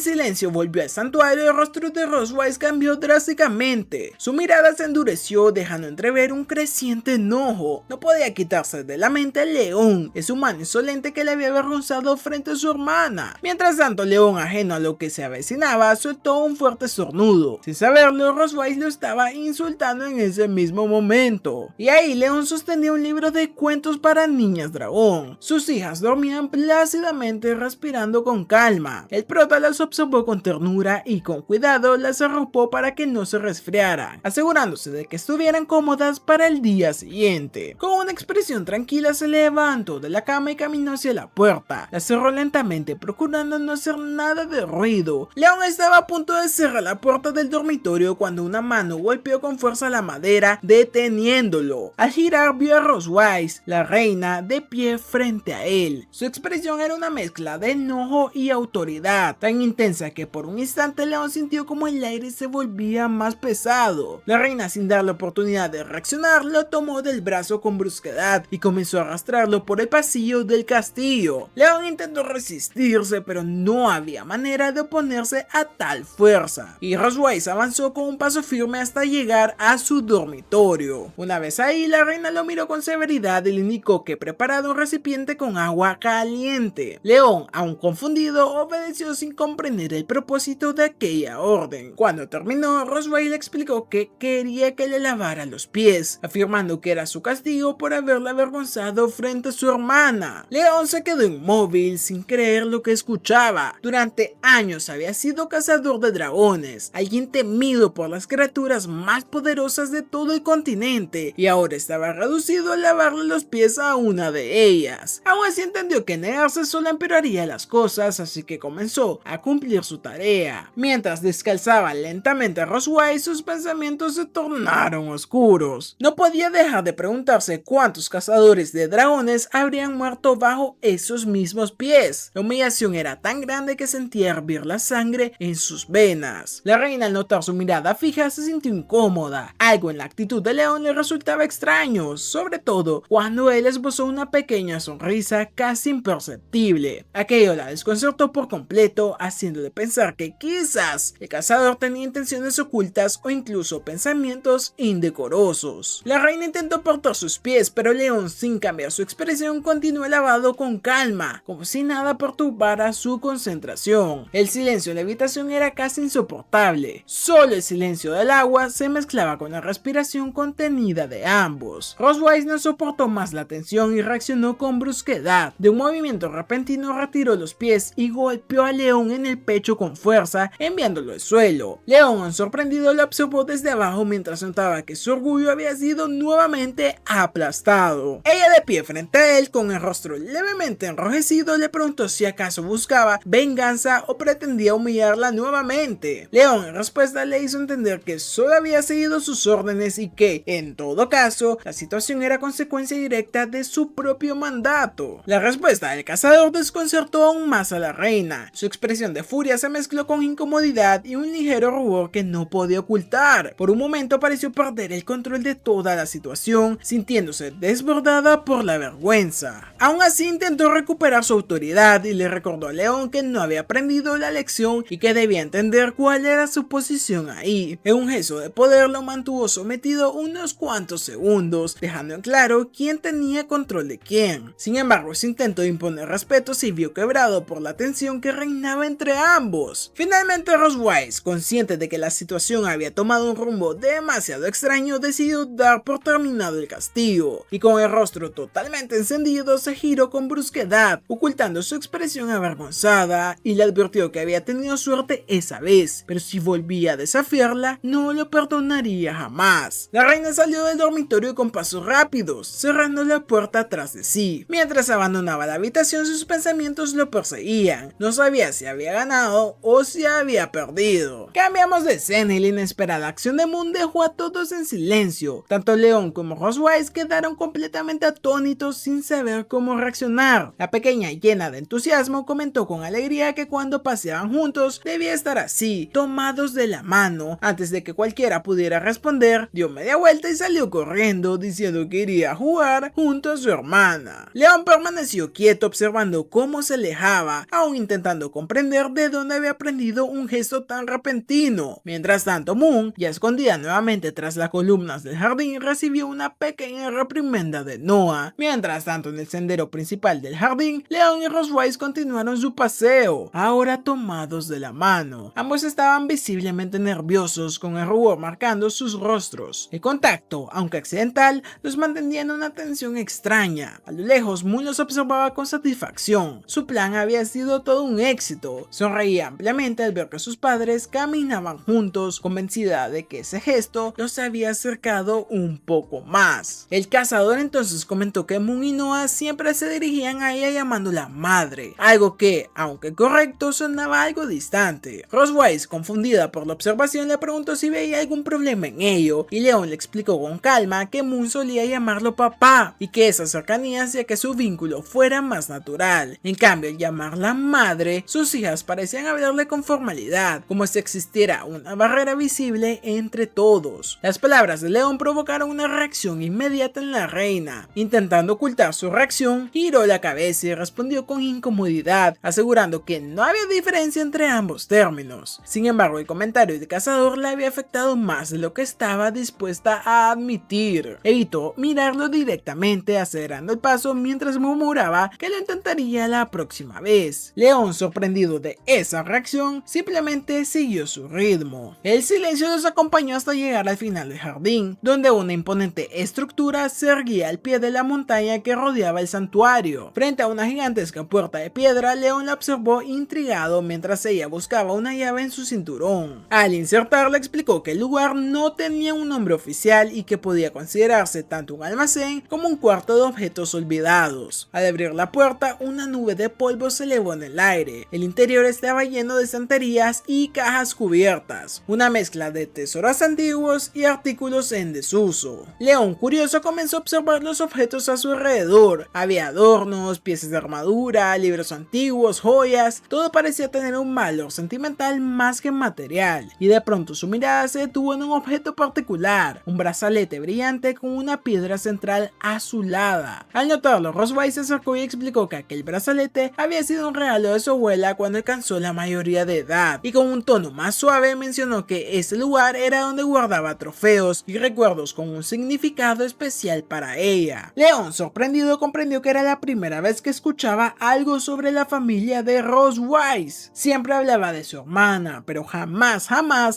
silencio volvió al santuario, el rostro de Roswell cambió drásticamente. Su mirada se endureció, dejando entrever un creciente enojo. No podía quitarse de la mente al león, ese humano insolente que le había avergonzado frente a su hermana. Mientras tanto, León, ajeno a lo que se avecinaba, soltó un fuerte estornudo. Sin saberlo, Roswell lo estaba insultando en ese mismo momento. Y ahí León sostenía un libro de cuentos para niñas dragón. Sus hijas dormían plácidamente respirando con calma. El prota las observó con ternura y con cuidado las arropó para que no se resfriaran, asegurándose de que estuvieran cómodas para el día siguiente. Con una expresión tranquila se levantó de la cama y caminó hacia la puerta. La cerró lentamente, procurando no hacer nada de ruido. León estaba a punto de cerrar la puerta del dormitorio cuando una mano golpeó con fuerza la madera, deteniéndolo. Al girar vio a Roswell, la reina, de pie frente a él. Su expresión era una mezcla de enojo y autoridad, tan intensa que por un instante León sintió como el aire se volvía más pesado. La reina, sin darle oportunidad de reaccionar, lo tomó del brazo con brusquedad y comenzó a arrastrarlo por el pasillo del castillo. León intentó resistirse, pero no había manera de oponerse a tal fuerza, y Roswell avanzó con un paso firme hasta llegar a su dormitorio. Una vez ahí, la reina lo miró con severidad y le indicó que preparara un recipiente con agua caliente. León, aún confundido, obedeció sin comprender el propósito de aquella orden. Cuando terminó, Roswell le explicó que quería que le lavara los pies, afirmando que era su castigo por haberla avergonzado frente a su hermana. León se quedó inmóvil sin creer lo que escuchaba. Durante años había sido cazador de dragones, alguien temido por las criaturas más poderosas de todo el continente, y ahora estaba reducido a lavarle los pies a una de ellas. Aún así entendió que negarse solo empeoraría las cosas, así que comenzó a cumplir su tarea. Mientras descalzaba lentamente a Roswell, sus pensamientos se tornaron oscuros. No podía dejar de preguntarse cuántos cazadores de dragones habrían muerto bajo esos mismos pies. La humillación era tan grande que sentía hervir la sangre en sus venas. La reina, al notar su mirada fija, se sintió incómoda. Algo en la actitud de León le resultaba extraño, sobre todo cuando él esbozó una pequeña sonrisa casi imperceptible. Aquello la desconcertó por completo, haciéndole pensar que quizás el cazador tenía intenciones ocultas o incluso pensamientos indecorosos. La reina intentó apartar sus pies, pero León, sin cambiar su expresión, continuó lavado con calma, como si nada perturbara su concentración. El silencio en la habitación era casi insoportable. Solo el silencio del agua se mezclaba con la respiración contenida de ambos. Roswell no soportó más la tensión y reaccionó con brusquedad. De un movimiento repentino retiró los pies y golpeó a León en el pecho con fuerza, enviándolo al suelo. León, sorprendido, lo observó desde abajo mientras notaba que su orgullo había sido nuevamente aplastado. Ella, de pie frente a él, con el rostro levemente enrojecido, le preguntó si acaso buscaba venganza o pretendía humillarla nuevamente. León, en respuesta, le hizo entender que solo había seguido sus órdenes y que, en todo caso, la situación era consecuencia directa de su propio mandato. La respuesta del cazador desconcertó aún más a la reina. Su expresión de furia se mezcló con incomodidad y un ligero rubor que no podía ocultar. Por un momento pareció perder el control de toda la situación, sintiéndose desbordada por la vergüenza. Aún así intentó recuperar su autoridad y le recordó a León que no había aprendido la lección y que debía entender cuál era su posición ahí. En un gesto de poder lo mantuvo sometido unos cuantos segundos, dejando en claro quién tenía control de quién. Sin embargo, su intento de imponer respeto se vio quebrado por la tensión que reinaba entre ambos. Finalmente Rosewise, consciente de que la situación había tomado un rumbo demasiado extraño, decidió dar por terminado el castigo, y con el rostro totalmente encendido se giró con brusquedad, ocultando su expresión avergonzada, y le advirtió que había tenido suerte esa vez, pero si volvía a desafiarla, no lo perdonaría jamás. La reina salió del dormitorio con pasos rápidos, cerrando la puerta tras de sí. Mientras abandonaba la habitación, sus pensamientos lo perseguían. No sabía si había ganado o si había perdido. Cambiamos de escena y la inesperada acción de Moon dejó a todos en silencio. Tanto León como Rosewise quedaron completamente atónitos sin saber cómo reaccionar. La pequeña, llena de entusiasmo, comentó con alegría que cuando paseaban juntos debía estar así, tomados de la mano. Antes de que cualquiera pudiera responder, dio media vuelta y salió corriendo, diciendo que iría a jugar junto a su hermana. León permaneció quieto observando cómo se alejaba, aún intentando comprender de dónde había aprendido un gesto tan repentino. Mientras tanto, Moon, ya escondida nuevamente tras las columnas del jardín, recibió una pequeña reprimenda de Noah. Mientras tanto, en el sendero principal del jardín, León y Rosewise continuaron su paseo, ahora tomados de la mano. Ambos estaban visiblemente nerviosos, con el rubor marcando sus rostros. El contacto, aunque accidental, los mantenía en una tensión extraña. A lo lejos, Moon los observaba con satisfacción. Su plan había sido todo un éxito. Sonreía ampliamente al ver que sus padres caminaban juntos, convencida de que ese gesto los había acercado un poco más. El cazador entonces comentó que Moon y Noah siempre se dirigían a ella llamándola madre, algo que, aunque correcto, sonaba algo distante. Rosewise, confundida por la observación, le preguntó si veía algún problema en ello, y León le explicó con calma que Moon solía llamarlo papá, y que esa cercanía hacía que su vínculo fuera más natural. En cambio, al llamarla madre, sus hijas parecían hablarle con formalidad, como si existiera una barrera visible entre todos. Las palabras de León provocaron una reacción inmediata en la reina. Intentando ocultar su reacción, giró la cabeza y respondió con incomodidad, asegurando que no había diferencia entre ambos términos. Sin embargo, el comentario del cazador le había afectado más de lo que estaba dispuesta a admitir. Evitó mirarlo directamente, acelerando el paso mientras murmuraba que lo intentaría la próxima vez. León, sorprendido de esa reacción, simplemente siguió su ritmo. El silencio los acompañó hasta llegar al final del jardín, donde una imponente estructura se erguía al pie de la montaña que rodeaba el santuario. Frente a una gigantesca puerta de piedra, León la observó intrigado mientras ella buscaba una llave en su cinturón. Al insertarla, explicó que el lugar no tenía un nombre oficial y que podía considerarse tanto un almacén como un cuarto de objetos olvidados. Al abrir la puerta, una nube de polvo se elevó en el aire. El interior estaba lleno de estanterías y cajas cubiertas, una mezcla de tesoros antiguos y artículos en desuso. León, curioso, comenzó a observar los objetos a su alrededor. Había adornos, piezas de armadura, libros antiguos, joyas. Todo parecía tener un valor sentimental más que material, y de pronto su mirada se detuvo en un objeto particular, un brazalete brillante con una piedra central azulada. Al notarlo, Rosewise se acercó y explicó que aquel brazalete había sido un regalo de su abuela cuando alcanzó la mayoría de edad, y con un tono más suave mencionó que ese lugar era donde guardaba trofeos y recuerdos con un significado especial para ella. León, sorprendido, comprendió que era la primera vez que escuchaba algo sobre la familia de Rosewise. Siempre hablaba de su hermana, pero jamás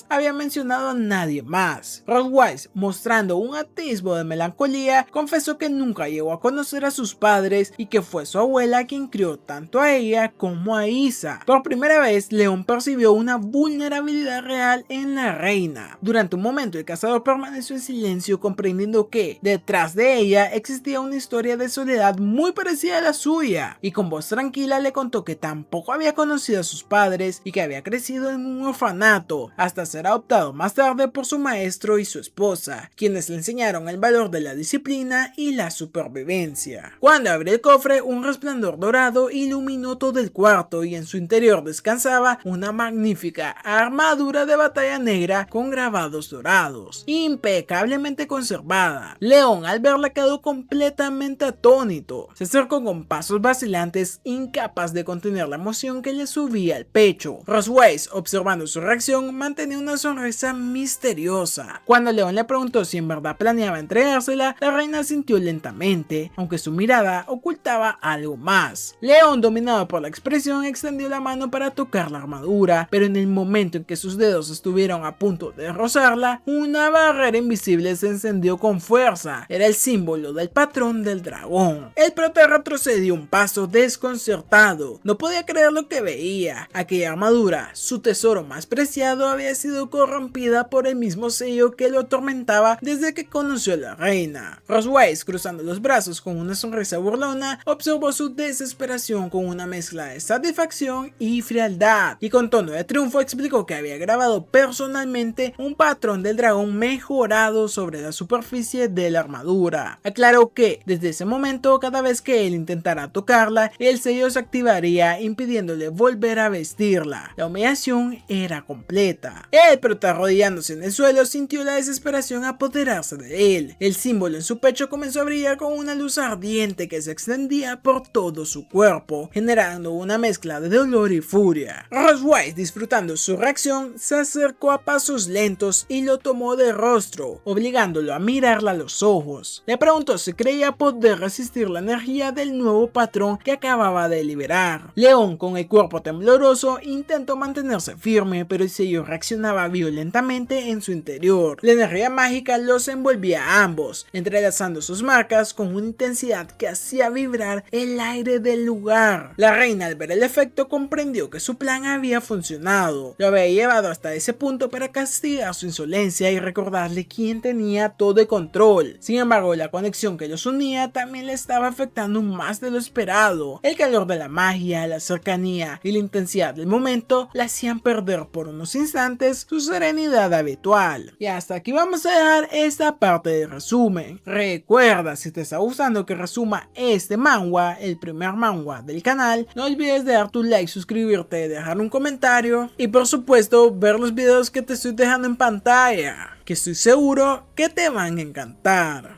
había mencionado a nadie más. Rosewise, mostrando un atisbo de melancolía, confesó que nunca llegó a conocer a sus padres y que fue su abuela quien crió tanto a ella como a Isa. Por primera vez, León percibió una vulnerabilidad real en la reina. Durante un momento, el cazador permaneció en silencio, comprendiendo que detrás de ella existía una historia de soledad muy parecida a la suya, y con voz tranquila le contó que tampoco había conocido a sus padres y que había crecido en un orfanato hasta ser adoptado más tarde por su maestro maestro y su esposa, quienes le enseñaron el valor de la disciplina y la supervivencia. Cuando abrió el cofre, un resplandor dorado iluminó todo el cuarto y en su interior descansaba una magnífica armadura de batalla negra con grabados dorados, impecablemente conservada. León, al verla, quedó completamente atónito. Se acercó con pasos vacilantes, incapaz de contener la emoción que le subía al pecho. Rosways, observando su reacción, mantenía una sonrisa misteriosa. Cuando León le preguntó si en verdad planeaba entregársela, la reina sintió lentamente, aunque su mirada ocultaba algo más. León, dominado por la expresión, extendió la mano para tocar la armadura, pero en el momento en que sus dedos estuvieron a punto de rozarla, una barrera invisible se encendió con fuerza. Era el símbolo del patrón del dragón. El prota retrocedió un paso desconcertado. No podía creer lo que veía. Aquella armadura, su tesoro más preciado, había sido corrompida por el mismo sello que lo atormentaba desde que conoció a la reina. Rosways, cruzando los brazos con una sonrisa burlona, observó su desesperación con una mezcla de satisfacción y frialdad, y con tono de triunfo explicó que había grabado personalmente un patrón del dragón mejorado sobre la superficie de la armadura. Aclaró que desde ese momento, cada vez que él intentara tocarla, el sello se activaría, impidiéndole volver a vestirla. La humillación era completa. El prota, arrodillándose en el suelo, sintió la desesperación apoderarse de él. El símbolo en su pecho comenzó a brillar con una luz ardiente que se extendía por todo su cuerpo, generando una mezcla de dolor y furia. Rosways, disfrutando su reacción, se acercó a pasos lentos y lo tomó de rostro, obligándolo a mirarla a los ojos. Le preguntó si creía poder resistir la energía del nuevo patrón que acababa de liberar. León, con el cuerpo tembloroso, intentó mantenerse firme, pero el sello reaccionaba violentamente en su interior. La energía mágica los envolvía a ambos, entrelazando sus marcas con una intensidad que hacía vibrar el aire del lugar. La reina, al ver el efecto, comprendió que su plan había funcionado. Lo había llevado hasta ese punto para castigar su insolencia y recordarle quién tenía todo el control. Sin embargo, la conexión que los unía también le estaba afectando más de lo esperado. El calor de la magia, la cercanía y la intensidad del momento la hacían perder por unos instantes su serenidad habitual. Y hasta aquí vamos a dejar esta parte del resumen. Recuerda, si te está gustando que resuma este manga, el primer manga del canal, no olvides de dar tu like, suscribirte, dejar un comentario y por supuesto ver los videos que te estoy dejando en pantalla, que estoy seguro que te van a encantar.